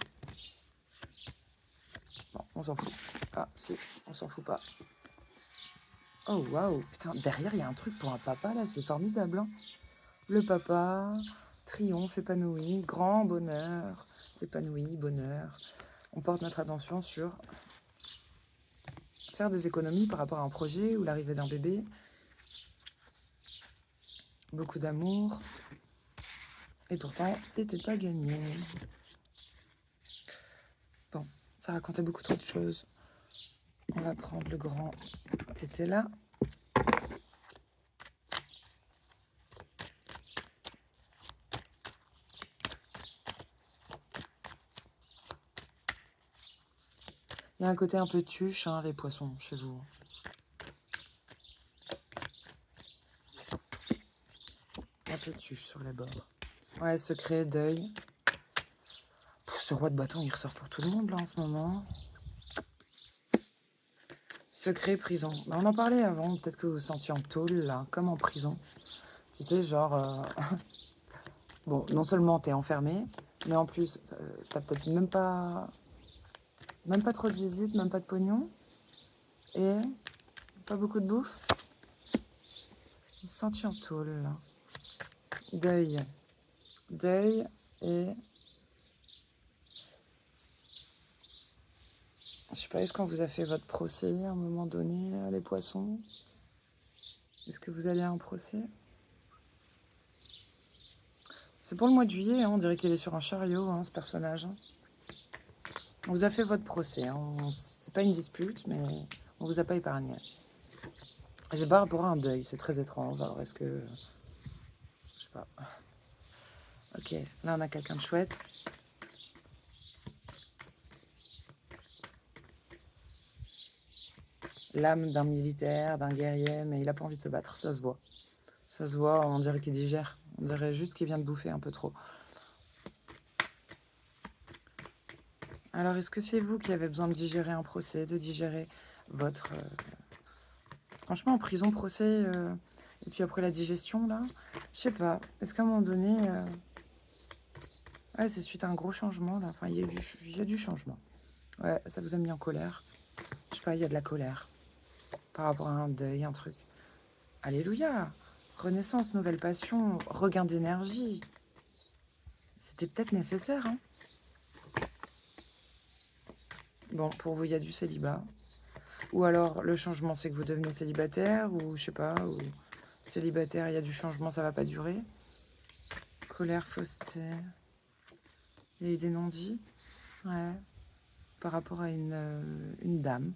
Bon, on s'en fout. Ah, si, on s'en fout pas. Oh, waouh, putain, derrière, il y a un truc pour un papa, là, c'est formidable, hein. Le papa, triomphe, épanoui, grand bonheur, épanoui, bonheur. On porte notre attention sur faire des économies par rapport à un projet ou l'arrivée d'un bébé. Beaucoup d'amour. Et pourtant, c'était pas gagné. Bon, ça racontait beaucoup trop de choses. On va prendre le grand tété là. Il y a un côté un peu tuche, hein, les poissons, chez vous. Un peu tuche sur les bords. Ouais, secret, deuil. Ce roi de bâton, il ressort pour tout le monde, là, en ce moment. Secret, prison. Bah, on en parlait avant, peut-être que vous vous sentiez en tôle, là, comme en prison. Tu sais, genre... bon, non seulement t'es enfermé, mais en plus, t'as peut-être même pas trop de visites, même pas de pognon. Et pas beaucoup de bouffe. Senti en tôle, là. Deuil. Deuil et... Je sais pas, est-ce qu'on vous a fait votre procès à un moment donné, les poissons? Est-ce que vous allez à un procès? C'est pour le mois de juillet, hein, on dirait qu'il est sur un chariot, hein, ce personnage. Hein. On vous a fait votre procès, hein. C'est pas une dispute, mais on vous a pas épargné. C'est par rapport à un deuil, c'est très étrange. Alors est-ce que... Je sais pas. Ok, là on a quelqu'un de chouette. L'âme d'un militaire, d'un guerrier, mais il a pas envie de se battre, ça se voit. Ça se voit, on dirait qu'il digère. On dirait juste qu'il vient de bouffer un peu trop. Alors, est-ce que c'est vous qui avez besoin de digérer un procès, de digérer votre... Franchement, en prison, procès, et puis après la digestion, là, je sais pas. Est-ce qu'à un moment donné... Ouais, c'est suite à un gros changement, là. Enfin, il y a du changement. Ouais, ça vous a mis en colère. Je sais pas, il y a de la colère. Par rapport à un deuil, un truc. Alléluia. Renaissance, nouvelle passion, regain d'énergie. C'était peut-être nécessaire, hein. Bon, pour vous, il y a du célibat. Ou alors, le changement, c'est que vous devenez célibataire, ou je sais pas, ou célibataire, il y a du changement, ça va pas durer. Colère, fausseté. Il y a eu des non-dits. Ouais. Par rapport à une dame.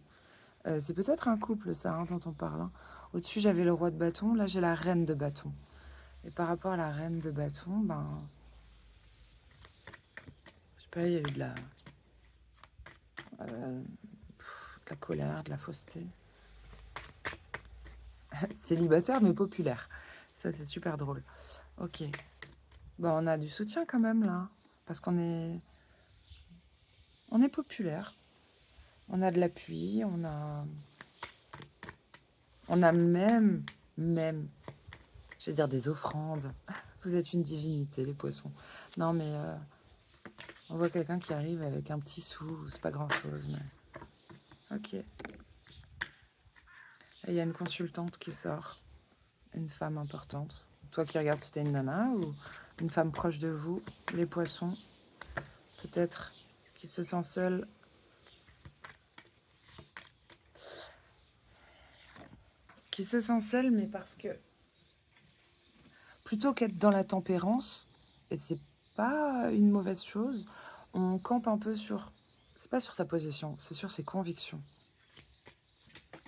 C'est peut-être un couple, ça, hein, dont on parle. Hein. Au-dessus, j'avais le roi de bâton. Là, j'ai la reine de bâton. Et par rapport à la reine de bâton, ben... Je sais pas, il y a eu de la colère, de la fausseté. Célibataire, mais populaire. Ça, c'est super drôle. Ok. Ben, on a du soutien quand même, là. Parce qu'on est... On est populaire. On a de l'appui, on a même, je vais dire des offrandes. Vous êtes une divinité, les poissons. Non, mais on voit quelqu'un qui arrive avec un petit sou, c'est pas grand-chose, mais... Ok. Et il y a une consultante qui sort, une femme importante. Toi qui regardes si t'es une nana ou une femme proche de vous, les poissons. peut-être, qui se sent seul. Qui se sent seul, mais parce que plutôt qu'être dans la tempérance, et c'est pas une mauvaise chose, on campe un peu sur... C'est pas sur sa position, c'est sur ses convictions.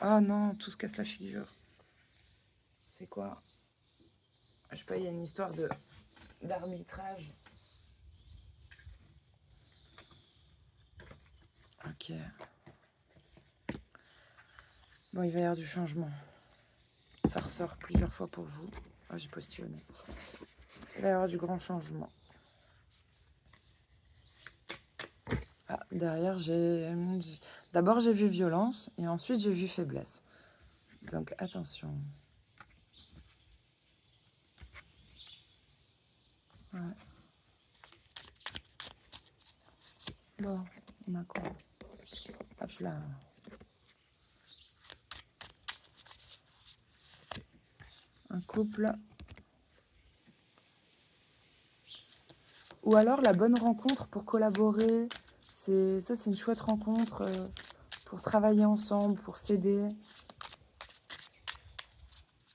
Oh non, tout se casse la figure. C'est quoi? Je sais pas, il y a une histoire d'arbitrage. Ok. Bon, il va y avoir du changement. Ça ressort plusieurs fois pour vous. Oh, j'ai postillonné. Il va y avoir du grand changement. Ah, derrière, d'abord j'ai vu violence et ensuite j'ai vu faiblesse. Donc attention. Ouais. Bon, on a quoi? Hop là. Un couple. Ou alors la bonne rencontre pour collaborer. C'est une chouette rencontre pour travailler ensemble, pour s'aider.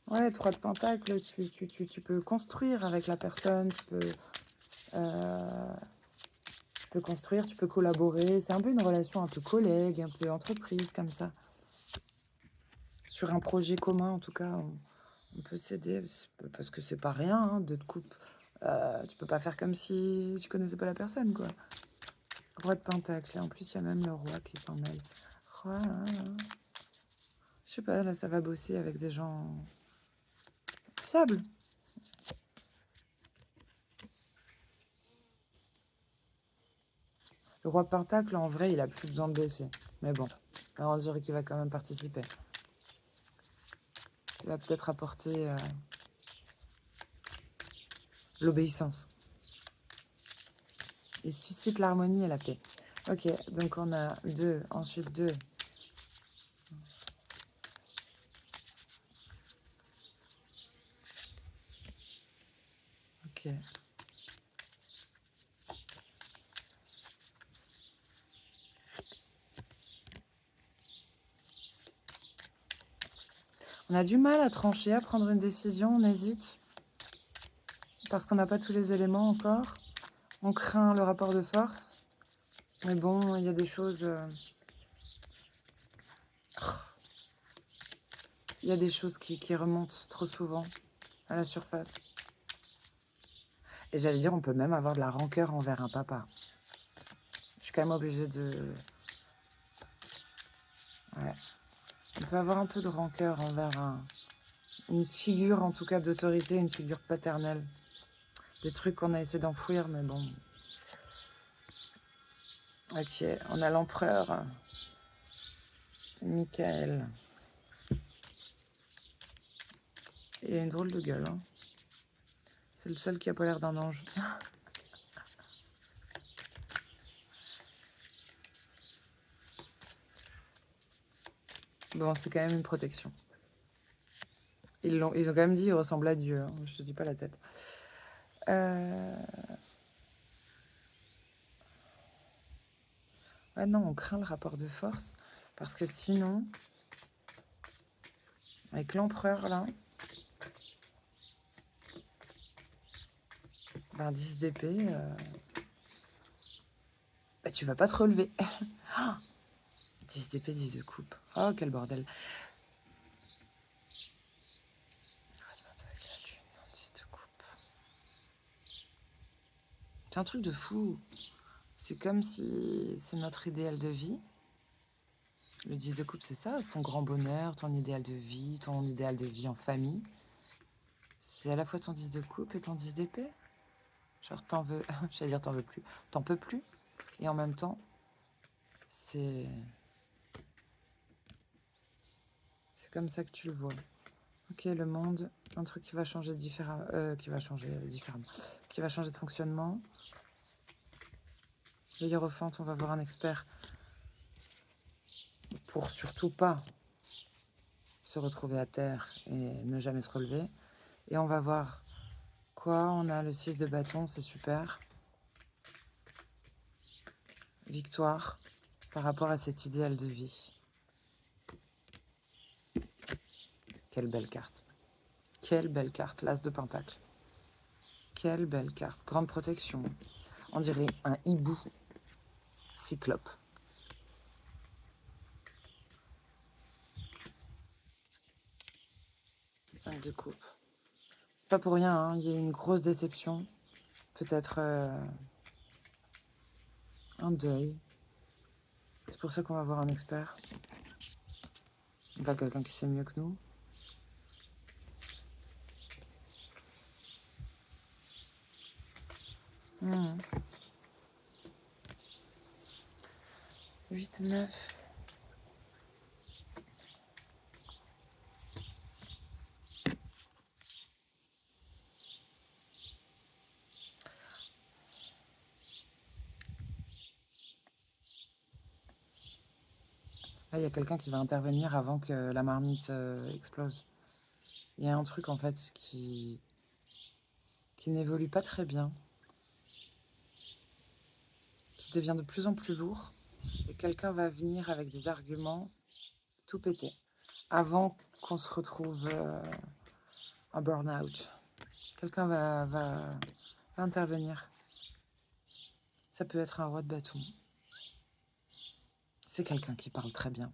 Ouais, 3 de Pentacle, tu peux construire avec la personne, tu peux construire, tu peux collaborer. C'est un peu une relation un peu collègue, un peu entreprise, comme ça. Sur un projet commun, en tout cas, on peut s'aider, parce que c'est pas rien, hein, de te couper. Tu peux pas faire comme si tu connaissais pas la personne, quoi. Roi de Pentacle, et en plus, il y a même le roi qui s'en mêle. Roi, je sais pas, là, ça va bosser avec des gens fiables. Le roi Pentacle, en vrai, il a plus besoin de bosser. Mais bon, là, on dirait qu'il va quand même participer. Il va peut-être apporter l'obéissance. Il suscite l'harmonie et la paix. Ok, donc on a 2, ensuite 2. Ok. On a du mal à trancher, à prendre une décision, on hésite. Parce qu'on n'a pas tous les éléments encore. On craint le rapport de force. Mais bon, il y a des choses... Il y a des choses qui remontent trop souvent à la surface. Et j'allais dire, on peut même avoir de la rancœur envers un papa. Je suis quand même obligée de... Ouais. On peut avoir un peu de rancœur envers une figure, en tout cas, d'autorité, une figure paternelle. Des trucs qu'on a essayé d'enfouir, mais bon. Ok, on a l'empereur. Michael. Il a une drôle de gueule, hein. C'est le seul qui a pas l'air d'un ange. Bon, c'est quand même une protection. Ils ont quand même dit qu'il ressemble à Dieu. Hein. Je te dis pas la tête. Ouais, non, on craint le rapport de force. Parce que sinon, avec l'empereur, là, ben 10 d'épée, bah, tu vas pas te relever. 10 d'épée, 10 de coupe. Oh, quel bordel. 10 de coupe. C'est un truc de fou. C'est comme si c'est notre idéal de vie. Le 10 de coupe, c'est ça, c'est ton grand bonheur, ton idéal de vie, ton idéal de vie en famille. C'est à la fois ton 10 de coupe et ton 10 d'épée. Genre, t'en veux... J'allais dire t'en veux plus. T'en peux plus. Et en même temps, c'est comme ça que tu le vois. Ok, le monde, un truc qui va changer différemment. Qui va changer de fonctionnement. Le hiérophante, on va voir un expert pour surtout pas se retrouver à terre et ne jamais se relever. Et on va voir quoi. On a le 6 de bâton, c'est super. victoire par rapport à cet idéal de vie. Quelle belle carte. Quelle belle carte, l'As de Pentacle. Quelle belle carte. Grande protection. On dirait un hibou cyclope. Cinq de coupe. C'est pas pour rien, hein. Il y a eu une grosse déception. Peut-être un deuil. C'est pour ça qu'on va voir un expert. Pas quelqu'un qui sait mieux que nous. Mmh. 8, 9. Là, il y a quelqu'un qui va intervenir avant que la marmite explose. Il y a un truc, en fait, qui n'évolue pas très bien, qui devient de plus en plus lourd, et quelqu'un va venir avec des arguments tout péter, avant qu'on se retrouve en burn-out. Quelqu'un va intervenir. Ça peut être un roi de bâton. C'est quelqu'un qui parle très bien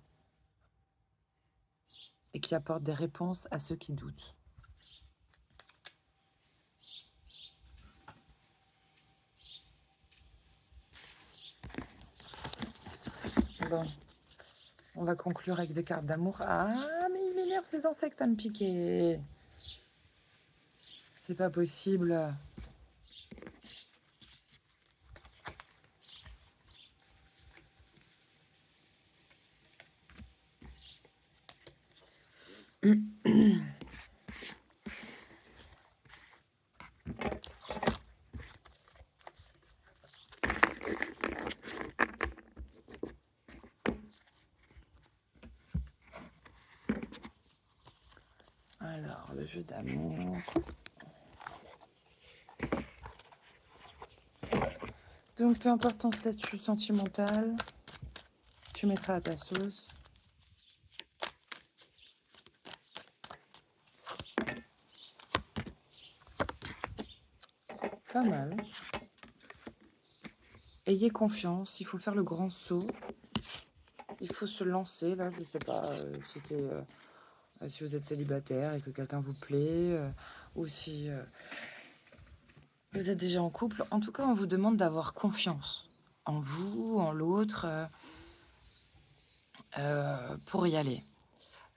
et qui apporte des réponses à ceux qui doutent. Bon, on va conclure avec des cartes d'amour. Ah, mais il m'énerve ces insectes à me piquer. C'est pas possible. Alors, le jeu d'amour. Donc, peu importe ton statut sentimental, tu mettras à ta sauce. Pas mal. Ayez confiance, il faut faire le grand saut. Il faut se lancer, là, je sais pas si c'est... si vous êtes célibataire et que quelqu'un vous plaît, ou si vous êtes déjà en couple. En tout cas, on vous demande d'avoir confiance en vous, en l'autre, pour y aller.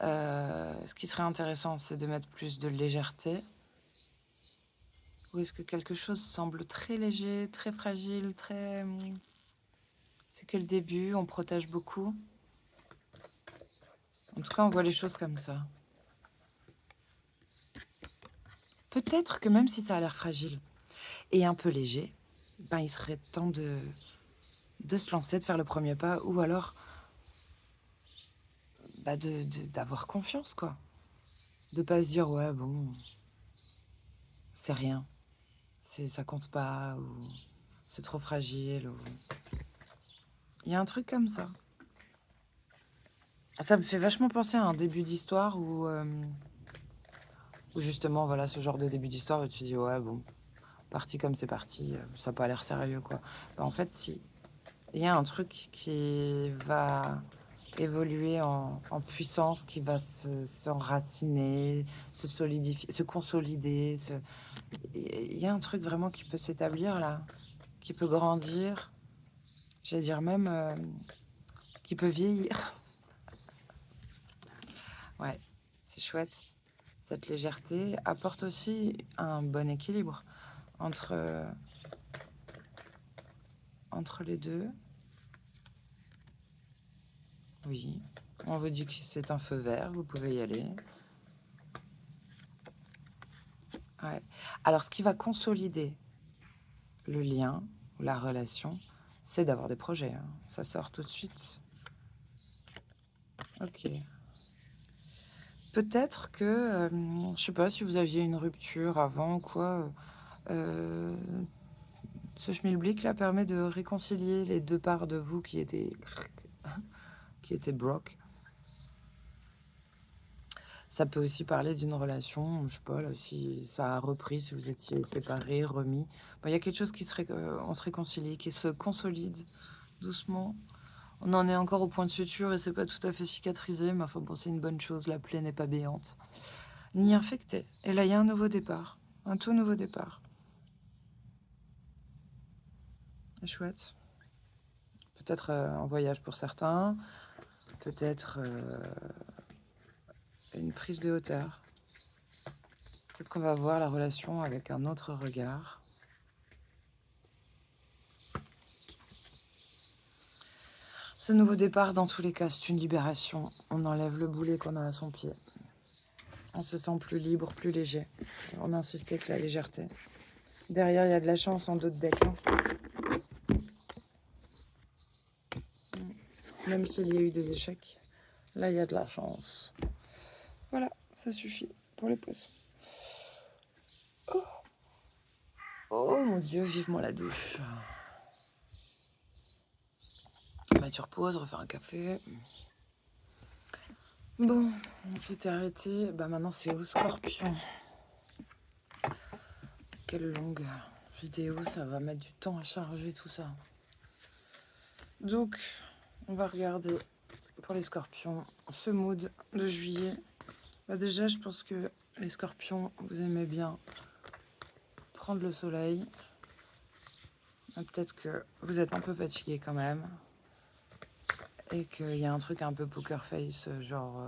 Ce qui serait intéressant, c'est de mettre plus de légèreté. Ou est-ce que quelque chose semble très léger, très fragile, très... C'est que le début, on protège beaucoup. En tout cas, on voit les choses comme ça. Peut-être que même si ça a l'air fragile et un peu léger, ben, il serait temps de se lancer, de faire le premier pas, ou alors bah, d'avoir confiance, quoi. De pas se dire, ouais, bon, c'est rien, ça compte pas, ou c'est trop fragile, ou... Il y a un truc comme ça. Ça me fait vachement penser à un début d'histoire où justement, voilà, ce genre de début d'histoire où tu dis, ouais, bon, parti comme c'est parti, ça n'a pas l'air sérieux, quoi. Bah, en fait, si. Il y a un truc qui va évoluer en puissance, qui va s'enraciner, se solidifier, se consolider. Il y a un truc vraiment qui peut s'établir là, qui peut grandir, j'allais dire même qui peut vieillir. Ouais, c'est chouette. Cette légèreté apporte aussi un bon équilibre entre les deux. Oui, on vous dit que c'est un feu vert, vous pouvez y aller. Ouais. Alors, ce qui va consolider le lien ou la relation, c'est d'avoir des projets, hein. Ça sort tout de suite. Ok. Peut-être que, je sais pas si vous aviez une rupture avant ou quoi, Ce schmilblick là permet de réconcilier les deux parts de vous qui étaient broke. Ça peut aussi parler d'une relation, je sais pas, là, si ça a repris, si vous étiez séparés, remis. Bon, il y a quelque chose qui on se réconcilie, qui se consolide doucement. On en est encore au point de suture et c'est pas tout à fait cicatrisé, mais enfin bon, c'est une bonne chose, la plaie n'est pas béante, ni infectée. Et là, il y a un nouveau départ, un tout nouveau départ. C'est chouette. Peut-être un voyage pour certains, peut-être une prise de hauteur. Peut-être qu'on va voir la relation avec un autre regard. Ce nouveau départ, dans tous les cas, c'est une libération. On enlève le boulet qu'on a à son pied. On se sent plus libre, plus léger. On a insisté que la légèreté. Derrière, il y a de la chance en d'autres decks. Hein. Même s'il y a eu des échecs, là, il y a de la chance. Voilà, ça suffit pour les poissons. Oh mon Dieu, vivement la douche. Mettre sur pause, refaire un café. Bon, on s'était arrêté. Bah maintenant, c'est au Scorpion. Quelle longue vidéo, ça va mettre du temps à charger tout ça. Donc, on va regarder pour les Scorpions ce mood de juillet. Bah déjà, je pense que les Scorpions, vous aimez bien prendre le soleil. Peut-être que vous êtes un peu fatigué quand même. Et qu'il y a un truc un peu poker face, genre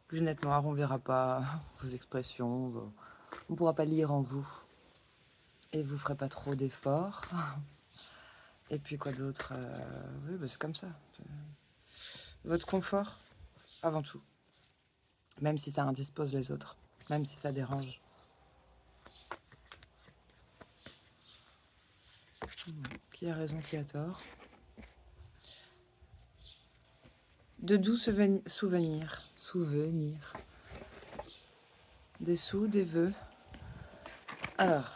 lunettes noires, on verra pas vos expressions, on pourra pas lire en vous. Et vous ferez pas trop d'efforts. Et puis quoi d'autre oui, bah c'est comme ça. Votre confort, avant tout. Même si ça indispose les autres. Même si ça dérange. Qui a raison, qui a tort. De doux souvenirs. Des sous, des vœux. Alors.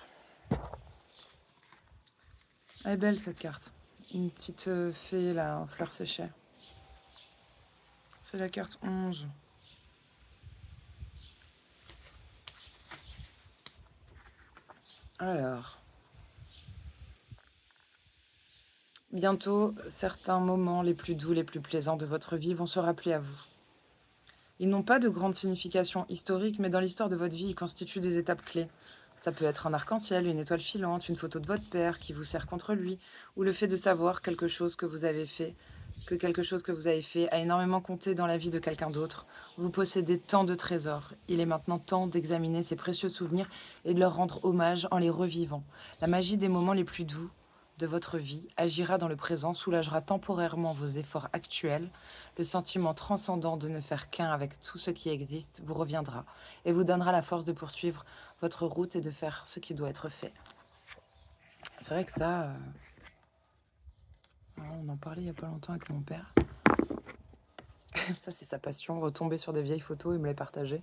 Elle est belle cette carte. Une petite fée là, en fleurs séchées. C'est la carte 11. Alors. Bientôt, certains moments les plus doux, les plus plaisants de votre vie vont se rappeler à vous. Ils n'ont pas de grande signification historique, mais dans l'histoire de votre vie, ils constituent des étapes clés. Ça peut être un arc-en-ciel, une étoile filante, une photo de votre père qui vous serre contre lui, ou le fait de savoir que quelque chose que vous avez fait a énormément compté dans la vie de quelqu'un d'autre. Vous possédez tant de trésors. Il est maintenant temps d'examiner ces précieux souvenirs et de leur rendre hommage en les revivant. La magie des moments les plus doux de votre vie agira dans le présent, soulagera temporairement vos efforts actuels. Le sentiment transcendant de ne faire qu'un avec tout ce qui existe vous reviendra et vous donnera la force de poursuivre votre route et de faire ce qui doit être fait. C'est vrai que ça, on en parlait il n'y a pas longtemps avec mon père. Ça, c'est sa passion, retomber sur des vieilles photos et me les partager.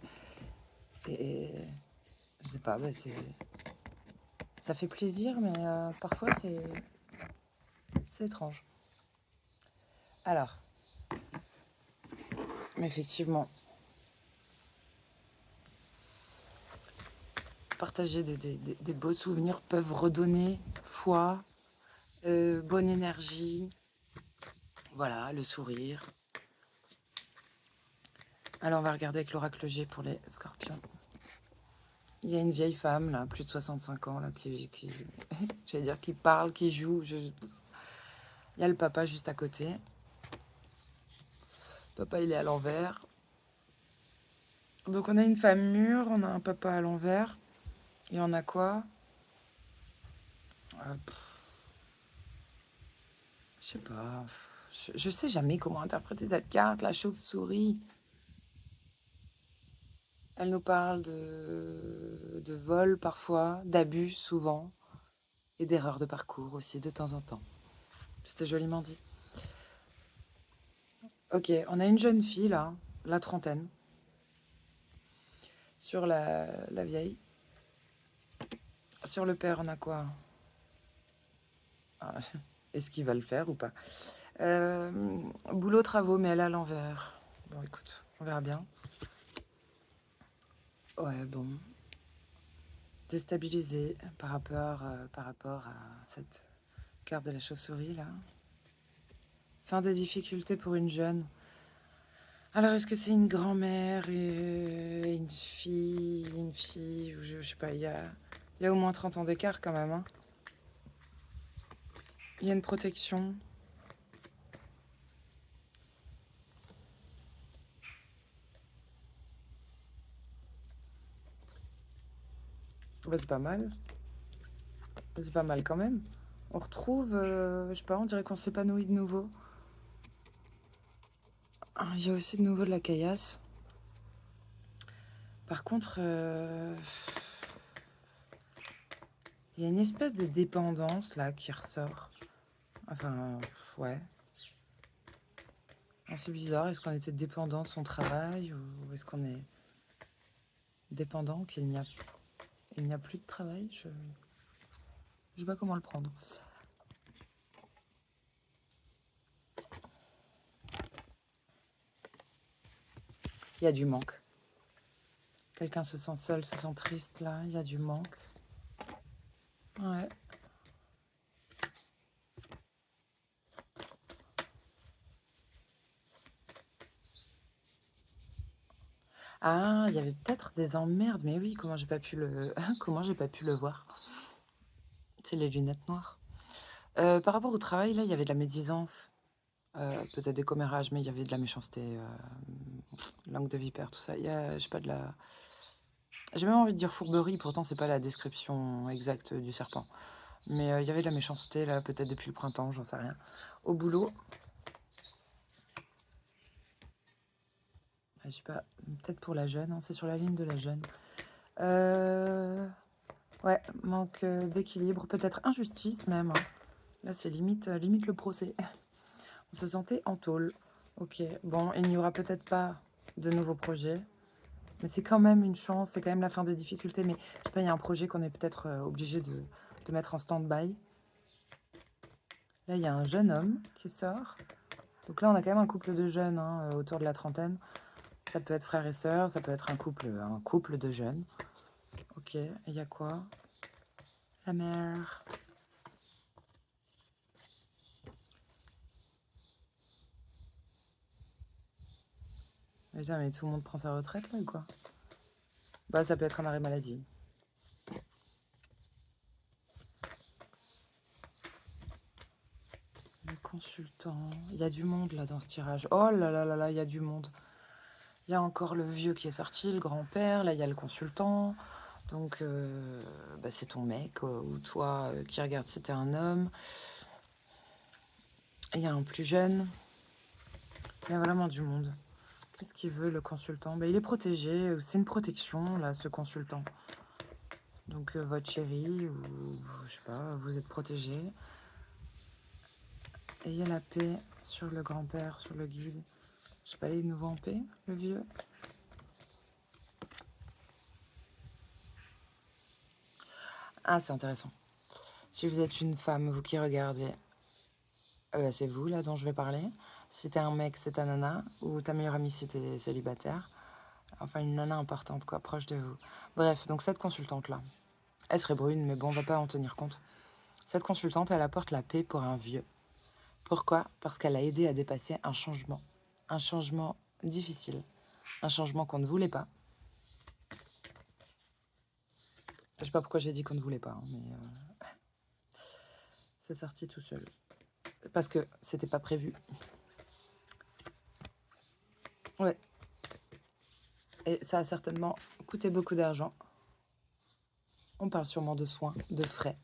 Et je sais pas, ça fait plaisir, mais parfois c'est étrange. Alors, mais effectivement, partager des beaux souvenirs peuvent redonner foi, bonne énergie, voilà, le sourire. Alors on va regarder avec l'oracle G pour les Scorpions. Il y a une vieille femme, là, plus de 65 ans, là, j'allais dire, qui parle, qui joue. Il y a le papa juste à côté. Papa, il est à l'envers. Donc on a une femme mûre, on a un papa à l'envers. Et on a quoi? Je sais pas. Je sais jamais comment interpréter cette carte, la chauve-souris. Elle nous parle de vol parfois, d'abus souvent, et d'erreurs de parcours aussi de temps en temps. C'était joliment dit. Ok, on a une jeune fille là, la trentaine, sur la vieille. Sur le père, on a quoi? Ah, est-ce qu'il va le faire ou pas? Boulot, travaux, mais elle est à l'envers. Bon, écoute, on verra bien. Ouais, bon. Déstabilisé par rapport à cette carte de la chauve-souris, là. Fin des difficultés pour une jeune. Alors, est-ce que c'est une grand-mère et une fille, ou je sais pas, il y a au moins 30 ans d'écart quand même, hein. Il y a une protection. Bah, c'est pas mal. C'est pas mal quand même. On retrouve, je sais pas, on dirait qu'on s'épanouit de nouveau. Ah, il y a aussi de nouveau de la caillasse. Par contre, il y a une espèce de dépendance là qui ressort. Enfin, ouais. Ah, c'est bizarre, est-ce qu'on était dépendant de son travail ou est-ce qu'on est dépendant qu'il n'y a plus de travail? Je sais pas comment le prendre. Il y a du manque. Quelqu'un se sent seul, se sent triste là, il y a du manque. Ouais. Ah, il y avait peut-être des emmerdes, mais oui, comment j'ai pas pu le comment j'ai pas pu le voir? C'est les lunettes noires. Par rapport au travail, là, il y avait de la médisance, peut-être des commérages, mais il y avait de la méchanceté, langue de vipère, tout ça. Il y a, je sais pas, de la j'ai même envie de dire fourberie, pourtant c'est pas la description exacte du serpent. Mais, il y avait de la méchanceté là, peut-être depuis le printemps, j'en sais rien. Au boulot, je sais pas, peut-être pour la jeune, hein, c'est sur la ligne de la jeune. Ouais, manque, d'équilibre, peut-être injustice même, hein. Là, c'est limite, limite le procès. On se sentait en tôle. OK, bon, il n'y aura peut-être pas de nouveaux projets, mais c'est quand même une chance, c'est quand même la fin des difficultés, mais je sais pas, il y a un projet qu'on est peut-être, obligé de mettre en stand-by. Là, il y a un jeune homme qui sort. Donc là, on a quand même un couple de jeunes, hein, autour de la trentaine. Ça peut être frère et sœur, ça peut être un couple de jeunes. OK, et il y a quoi? La mère. Putain, mais tout le monde prend sa retraite là ou quoi? Bah, ça peut être un arrêt maladie. Le consultant. Il y a du monde là dans ce tirage. Oh là là là là, il y a du monde. Il y a encore le vieux qui est sorti, le grand-père. Là, il y a le consultant. Donc, bah, c'est ton mec ou toi qui regarde, c'était un homme. Il y a un plus jeune. Il y a vraiment du monde. Qu'est-ce qu'il veut, le consultant? Bah, il est protégé. C'est une protection, là, ce consultant. Donc, votre chérie, ou je sais pas, vous êtes protégé. Et il y a la paix sur le grand-père, sur le guide. Je sais pas, il est nouveau en paix, le vieux. Ah, c'est intéressant. Si vous êtes une femme, vous qui regardez, bah, c'est vous là dont je vais parler. Si t'es un mec, c'est ta nana. Ou ta meilleure amie si t'es célibataire. Enfin, une nana importante, quoi, proche de vous. Bref, donc cette consultante-là, elle serait brune, mais bon, on va pas en tenir compte. Cette consultante, elle apporte la paix pour un vieux. Pourquoi? Parce qu'elle a aidé à dépasser un changement. Un changement difficile. Un changement qu'on ne voulait pas. Je sais pas pourquoi j'ai dit qu'on ne voulait pas, hein, mais c'est sorti tout seul. Parce que c'était pas prévu. Ouais. Et ça a certainement coûté beaucoup d'argent. On parle sûrement de soins, de frais,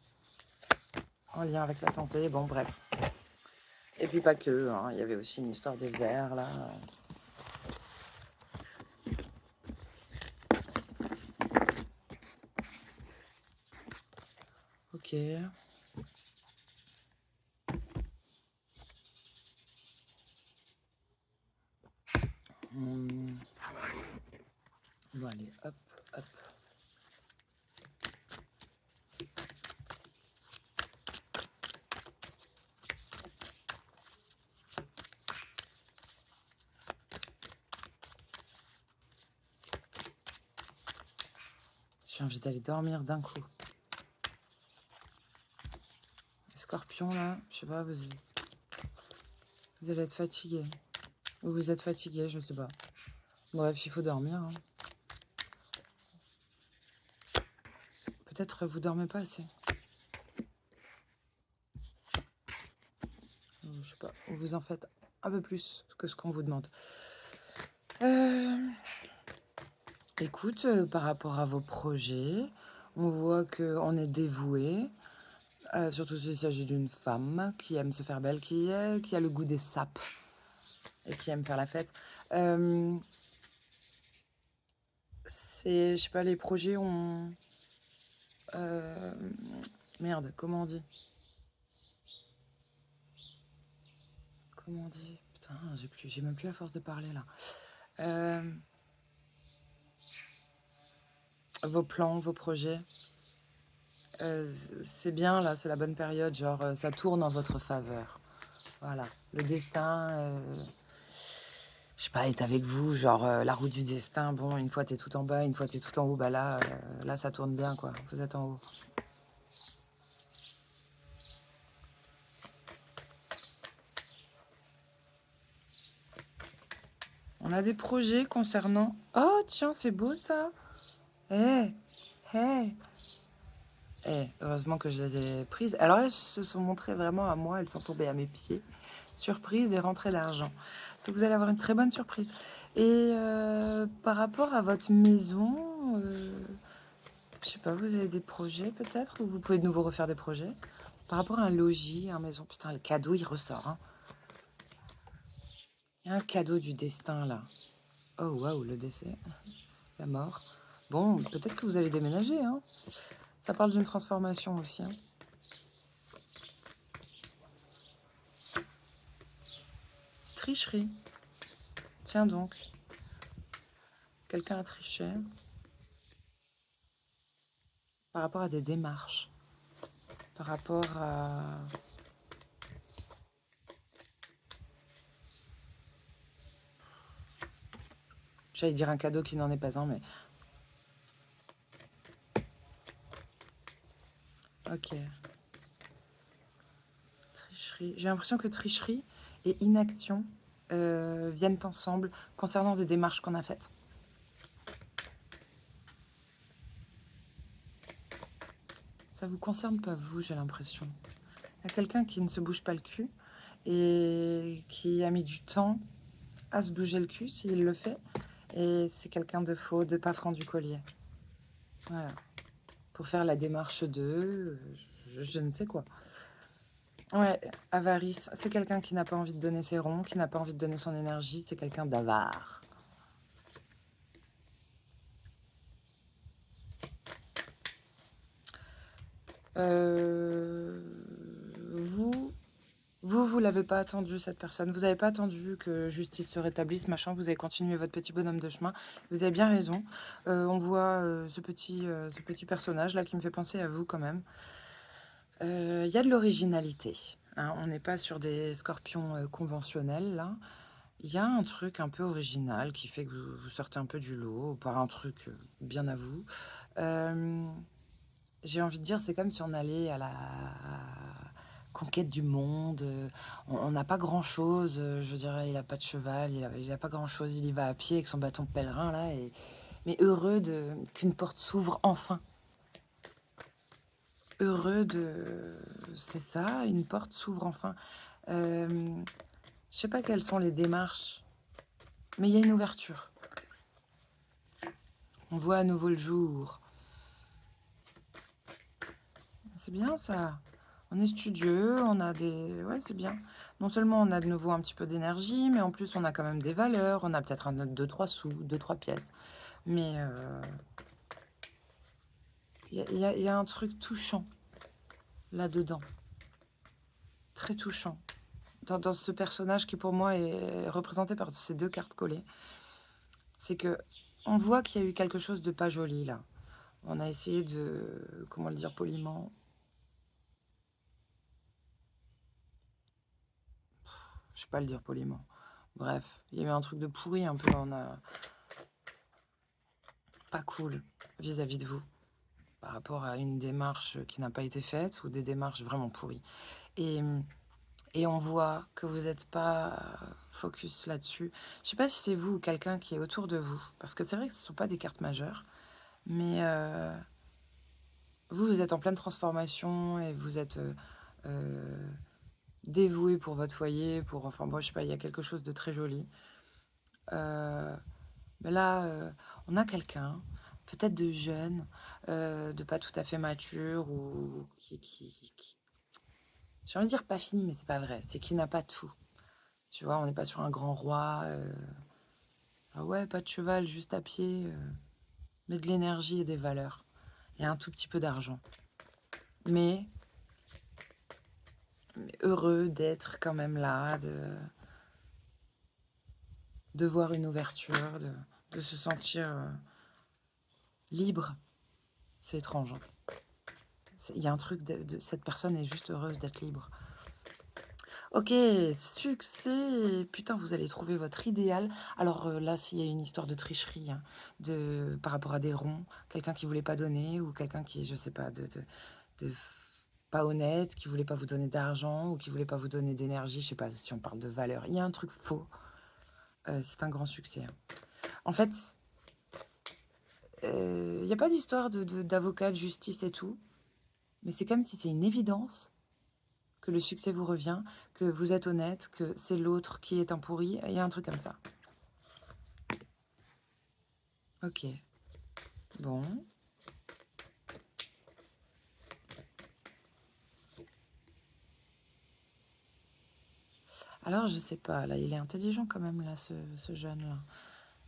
en lien avec la santé. Bon, bref. Et puis pas que, hein, il y avait aussi une histoire de verre, là. Ok. Hmm. Bon, allez, hop, hop. J'ai envie d'aller dormir d'un coup. Les scorpions, là, je sais pas, vous allez être fatigué. Ou vous êtes fatigué, je sais pas. Bref, il faut dormir. Hein. Peut-être vous dormez pas assez. Je sais pas, vous en faites un peu plus que ce qu'on vous demande. Écoute, par rapport à vos projets, on voit qu'on est dévoué. Surtout s'il s'agit d'une femme qui aime se faire belle, qui a le goût des sapes et qui aime faire la fête. Je sais pas, les projets ont... merde, comment on dit? Comment on dit? Putain, j'ai même plus la force de parler là. Vos plans, vos projets, c'est bien là, c'est la bonne période, genre ça tourne en votre faveur. Voilà, le destin, je sais pas, est avec vous, genre la roue du destin, bon, une fois t'es tout en bas, une fois t'es tout en haut, bah là ça tourne bien quoi, vous êtes en haut. On a des projets concernant... Oh tiens, c'est beau ça. Eh, eh. Heureusement que je les ai prises. Alors elles se sont montrées vraiment à moi, elles sont tombées à mes pieds. Surprise et rentrée d'argent. Donc vous allez avoir une très bonne surprise. Et par rapport à votre maison, je sais pas, vous avez des projets peut-être? Ou vous pouvez de nouveau refaire des projets? Par rapport à un logis, une maison, putain, le cadeau il ressort. Hein. Il y a un cadeau du destin là. Oh waouh, le décès, la mort. Bon, peut-être que vous allez déménager. Hein. Ça parle d'une transformation aussi. Hein. Tricherie. Tiens donc. Quelqu'un a triché par rapport à des démarches. Par rapport à... J'allais dire un cadeau qui n'en est pas un, mais... Ok. Tricherie. J'ai l'impression que tricherie et inaction viennent ensemble concernant des démarches qu'on a faites. Ça vous concerne pas vous, j'ai l'impression. Il y a quelqu'un qui ne se bouge pas le cul et qui a mis du temps à se bouger le cul s'il le fait. Et c'est quelqu'un de faux, de pas franc du collier. Voilà. Pour faire la démarche de... je ne sais quoi. Ouais, avarice. C'est quelqu'un qui n'a pas envie de donner ses ronds, qui n'a pas envie de donner son énergie. C'est quelqu'un d'avare. Vous l'avez pas attendu, cette personne. Vous n'avez pas attendu que justice se rétablisse, machin. Vous avez continué votre petit bonhomme de chemin. Vous avez bien raison. On voit ce petit personnage-là qui me fait penser à vous quand même. Il y a de l'originalité. Hein. On n'est pas sur des scorpions conventionnels, là. Il y a un truc un peu original qui fait que vous sortez un peu du lot par un truc bien à vous. J'ai envie de dire, c'est comme si on allait à la conquête du monde. On n'a pas grand-chose. Je veux dire, il n'a pas de cheval, il a pas grand-chose. Il y va à pied avec son bâton de pèlerin, là. Mais heureux qu'une porte s'ouvre enfin. Heureux de... C'est ça, une porte s'ouvre enfin. Je sais pas quelles sont les démarches, mais il y a une ouverture. On voit à nouveau le jour. C'est bien ça. On est studieux, on a des... Ouais, c'est bien. Non seulement on a de nouveau un petit peu d'énergie, mais en plus on a quand même des valeurs. On a peut-être 2-3 sous, 2-3 pièces. Mais il y a un truc touchant là-dedans. Très touchant. Dans ce personnage qui pour moi est représenté par ces deux cartes collées. C'est que on voit qu'il y a eu quelque chose de pas joli là. On a essayé de... Comment le dire poliment? Je sais pas le dire poliment. Bref, il y a eu un truc de pourri un peu. On a... Pas cool vis-à-vis de vous. par rapport à une démarche qui n'a pas été faite ou des démarches vraiment pourries. Et, et on voit que vous n'êtes pas focus là-dessus. Je sais pas si c'est vous ou quelqu'un qui est autour de vous, parce que c'est vrai que ce ne sont pas des cartes majeures, mais vous êtes en pleine transformation et vous êtes dévoué pour votre foyer, enfin bon, je sais pas, il y a quelque chose de très joli. Mais là, on a quelqu'un, peut-être de jeune, de pas tout à fait mature, ou j'ai envie de dire pas fini, mais c'est pas vrai. C'est qui n'a pas tout. Tu vois, on n'est pas sur un grand roi. Ah ouais, pas de cheval, juste à pied, mais de l'énergie et des valeurs. Et un tout petit peu d'argent. Mais heureux d'être quand même là, de voir une ouverture, de se sentir libre. C'est étrange, hein. Il y a un truc cette personne est juste heureuse d'être libre. Ok, succès. Putain, vous allez trouver votre idéal. Alors là, s'il y a une histoire de tricherie, hein, par rapport à des ronds, quelqu'un qui voulait pas donner, ou quelqu'un qui, je sais pas, de pas honnête, qui voulait pas vous donner d'argent, ou qui voulait pas vous donner d'énergie, je sais pas si on parle de valeur. Il y a un truc faux. C'est un grand succès, hein. En fait, il n'y a pas d'histoire d'avocat, de justice et tout, mais c'est comme si c'est une évidence que le succès vous revient, que vous êtes honnête, que c'est l'autre qui est un pourri. Il y a un truc comme ça. Ok. Bon. Alors, je sais pas, là, il est intelligent quand même, là, ce jeune-là.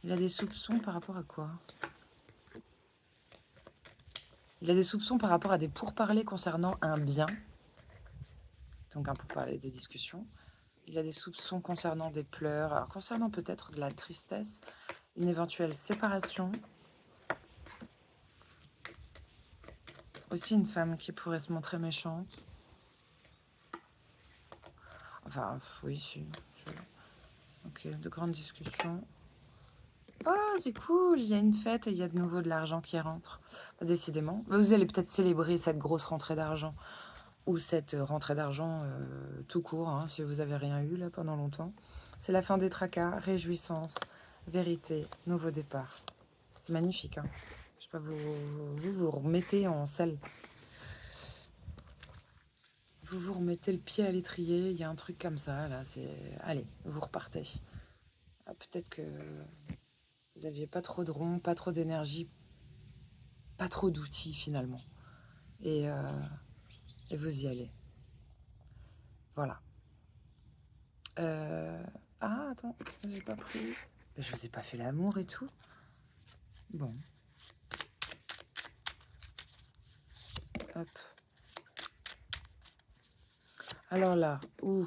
Il a des soupçons par rapport à quoi? Il a des soupçons par rapport à des pourparlers concernant un bien. Donc, un pourparler, des discussions. Il a des soupçons concernant des pleurs, alors concernant peut-être de la tristesse, une éventuelle séparation. Aussi une femme qui pourrait se montrer méchante. Enfin, oui, si. Ok, de grandes discussions. Oh, c'est cool, il y a une fête et il y a de nouveau de l'argent qui rentre. Décidément. Vous allez peut-être célébrer cette grosse rentrée d'argent. Ou cette rentrée d'argent tout court, hein, si vous avez rien eu là pendant longtemps. C'est la fin des tracas, réjouissance, vérité, nouveau départ. C'est magnifique, hein. Je sais pas, vous remettez en selle. Vous vous remettez le pied à l'étrier, il y a un truc comme ça, là, c'est... Allez, vous repartez. Ah, peut-être que vous aviez pas trop de ronds, pas trop d'énergie, pas trop d'outils finalement. Et vous y allez. Voilà. Ah, attends, j'ai pas pris... Je vous ai pas fait l'amour et tout. Bon. Hop. Alors là, on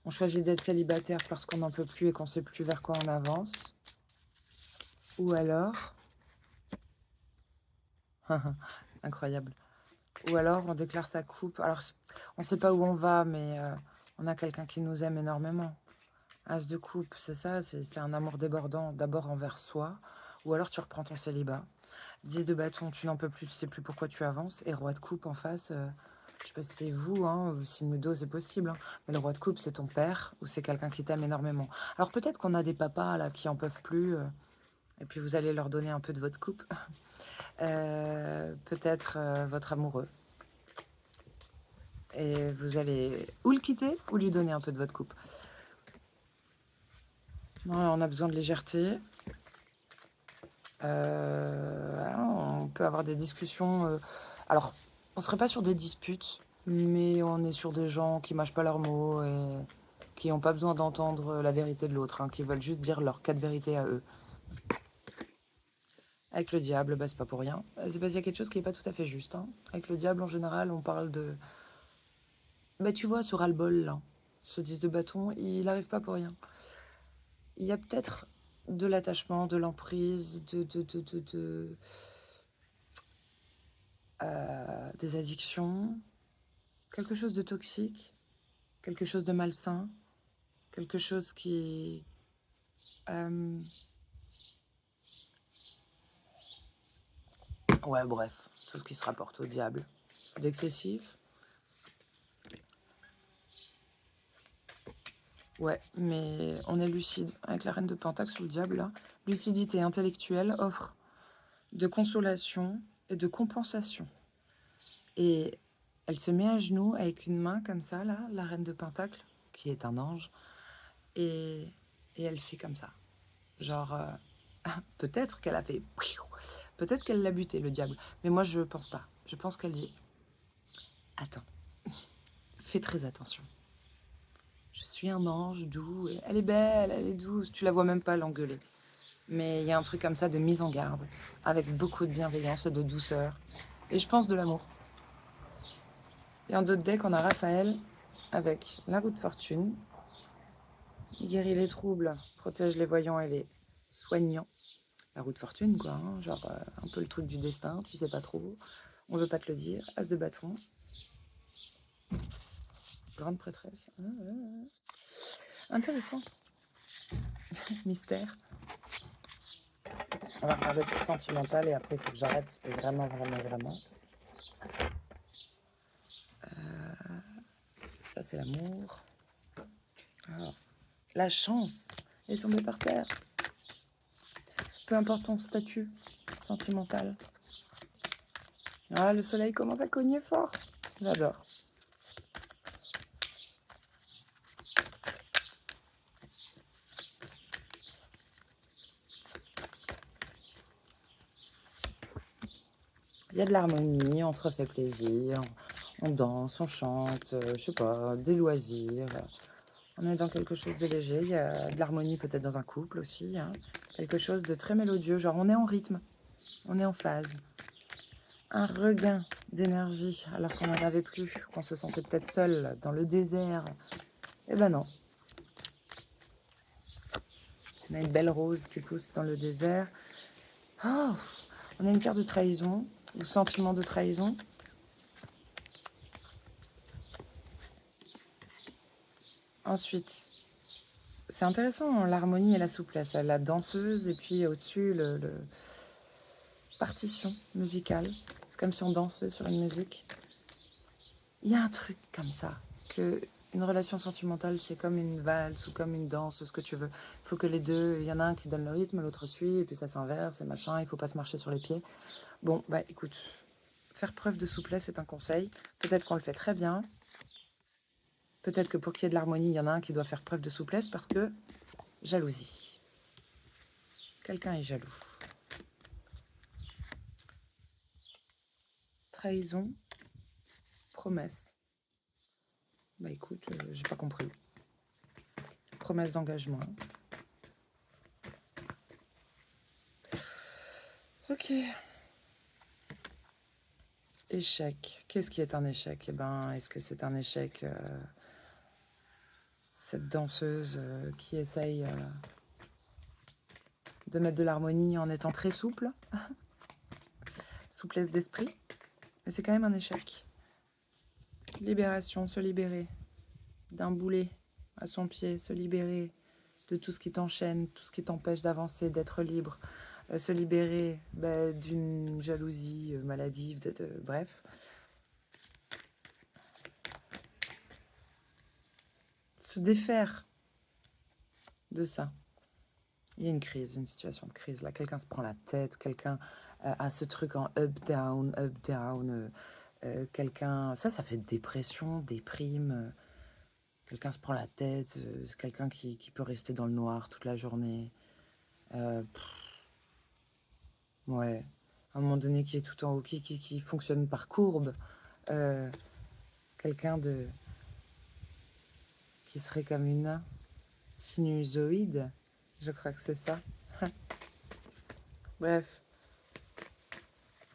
choisit d'être célibataire parce qu'on n'en peut plus et qu'on sait plus vers quoi on avance. Ou alors... Incroyable. Ou alors on déclare sa coupe. Alors, on sait pas où on va, mais on a quelqu'un qui nous aime énormément. As de coupe, c'est ça, c'est un amour débordant, d'abord envers soi, ou alors tu reprends ton célibat. 10 de bâton, tu n'en peux plus, tu sais plus pourquoi tu avances. Et roi de coupe en face, je sais pas si c'est vous, hein, ou signe d'eau, c'est possible, hein, mais le roi de coupe, c'est ton père, ou c'est quelqu'un qui t'aime énormément. Alors peut-être qu'on a des papas là qui en peuvent plus, et puis vous allez leur donner un peu de votre coupe. Peut-être votre amoureux. Et vous allez ou le quitter, ou lui donner un peu de votre coupe. Voilà, on a besoin de légèreté. On peut avoir des discussions. Alors, on serait pas sur des disputes, mais on est sur des gens qui mâchent pas leurs mots et qui n'ont pas besoin d'entendre la vérité de l'autre, hein, qui veulent juste dire leurs 4 vérités à eux. Avec le diable, bah, c'est pas pour rien. C'est parce qu'il y a quelque chose qui est pas tout à fait juste, hein. Avec le diable, en général, on parle de... Bah, tu vois, ce ras-le-bol, là, ce 10 de bâton, il arrive pas pour rien. Il y a peut-être de l'attachement, de l'emprise, des addictions, quelque chose de toxique, quelque chose de malsain, quelque chose qui... Ouais, bref, tout ce qui se rapporte au diable. D'excessif. Ouais, mais on est lucide avec la reine de Pentacle sous le diable, là. Lucidité intellectuelle, offre de consolation et de compensation. Et elle se met à genoux avec une main comme ça, là, la reine de Pentacle, qui est un ange, et, et elle fait comme ça. Genre, peut-être qu'elle a fait... Peut-être qu'elle l'a buté, le diable. Mais moi, je pense pas. Je pense qu'elle dit, attends, fais très attention. Je suis un ange doux, et elle est belle, elle est douce. Tu la vois même pas l'engueuler. Mais il y a un truc comme ça de mise en garde, avec beaucoup de bienveillance et de douceur. Et je pense de l'amour. Et en d'autres decks, on a Raphaël avec la roue de fortune. Guérit les troubles, protège les voyants et les soignants. La roue de fortune, quoi. Hein, genre un peu le truc du destin, tu sais pas trop. On veut pas te le dire. As de bâton. Grande prêtresse. Intéressant. Mystère. On va regarder pour sentimental et après il faut que j'arrête vraiment, vraiment, vraiment. Ça c'est l'amour. Alors, la chance est tombée par terre. Peu importe ton statut sentimental. Ah, le soleil commence à cogner fort. J'adore. Il y a de l'harmonie, on se refait plaisir, on danse, on chante, je sais pas, des loisirs. On est dans quelque chose de léger. Il y a de l'harmonie peut-être dans un couple aussi. Hein. Quelque chose de très mélodieux, genre on est en rythme, on est en phase. Un regain d'énergie alors qu'on n'en avait plus, qu'on se sentait peut-être seul dans le désert. Eh ben non. On a une belle rose qui pousse dans le désert. Oh, on a une carte de trahison, ou sentiment de trahison. Ensuite, c'est intéressant, l'harmonie et la souplesse. La danseuse et puis au-dessus, le partition musicale. C'est comme si on dansait sur une musique. Il y a un truc comme ça, que une relation sentimentale, c'est comme une valse ou comme une danse, ce que tu veux. Il faut que les deux, il y en a un qui donne le rythme, l'autre suit, et puis ça s'inverse, et machin, il faut pas se marcher sur les pieds. Bon, bah écoute, faire preuve de souplesse est un conseil. Peut-être qu'on le fait très bien. Peut-être que pour qu'il y ait de l'harmonie, il y en a un qui doit faire preuve de souplesse parce que jalousie. Quelqu'un est jaloux. Trahison, promesse. Bah écoute, j'ai pas compris. Promesse d'engagement. Ok. Échec. Qu'est-ce qui est un échec? Eh ben, est-ce que c'est un échec cette danseuse qui essaye de mettre de l'harmonie en étant très souple? Souplesse d'esprit. Mais c'est quand même un échec. Libération, se libérer d'un boulet à son pied, se libérer de tout ce qui t'enchaîne, tout ce qui t'empêche d'avancer, d'être libre, se libérer d'une jalousie maladive, bref. Se défaire de ça. Il y a une crise, une situation de crise. Là, quelqu'un se prend la tête, quelqu'un a ce truc en up-down, up-down. Quelqu'un, ça fait dépression, déprime. Quelqu'un se prend la tête, c'est quelqu'un qui peut rester dans le noir toute la journée. Ouais, à un moment donné qui est tout en haut, qui fonctionne par courbe. Quelqu'un qui serait comme une sinusoïde, je crois que c'est ça. Bref,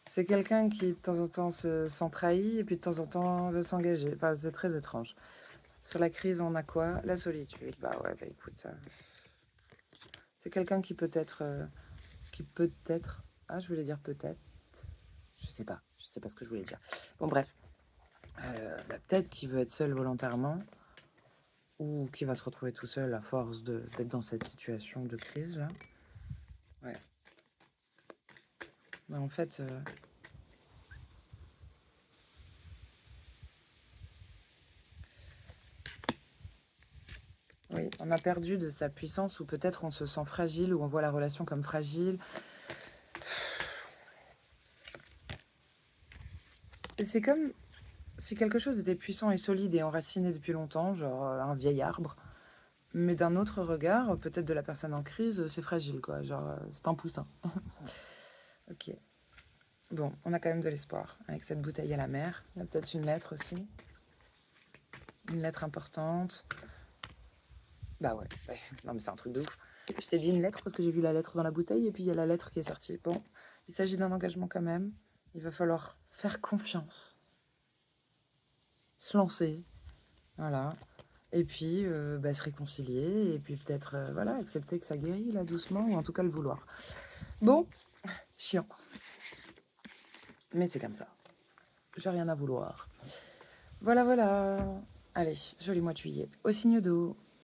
c'est quelqu'un qui de temps en temps se sent trahi et puis de temps en temps veut s'engager. Enfin, c'est très étrange. Sur la crise, on a quoi? La solitude. Bah ouais, bah écoute, c'est quelqu'un qui peut-être, ah, je voulais dire peut-être, je sais pas ce que je voulais dire. Bon bref, peut-être qu'il veut être seul volontairement ou qui va se retrouver tout seul à force d'être dans cette situation de crise là. Ouais. Mais en fait, Oui, on a perdu de sa puissance ou peut-être on se sent fragile ou on voit la relation comme fragile. Et c'est comme si quelque chose était puissant et solide et enraciné depuis longtemps, genre un vieil arbre. Mais d'un autre regard, peut-être de la personne en crise, c'est fragile, quoi. Genre, c'est un poussin. Ok. Bon, on a quand même de l'espoir avec cette bouteille à la mer. Il y a peut-être une lettre aussi. Une lettre importante. Bah ouais, ouais. Non mais c'est un truc de ouf. Je t'ai dit une lettre parce que j'ai vu la lettre dans la bouteille et puis il y a la lettre qui est sortie. Bon, il s'agit d'un engagement quand même. Il va falloir faire confiance, se lancer, voilà. Et puis bah, se réconcilier et puis peut-être voilà, accepter que ça guérit là doucement ou en tout cas le vouloir. Bon, chiant, mais c'est comme ça. J'ai rien à vouloir. Voilà, voilà. Allez, joli mois de juillet. Au signe d'eau.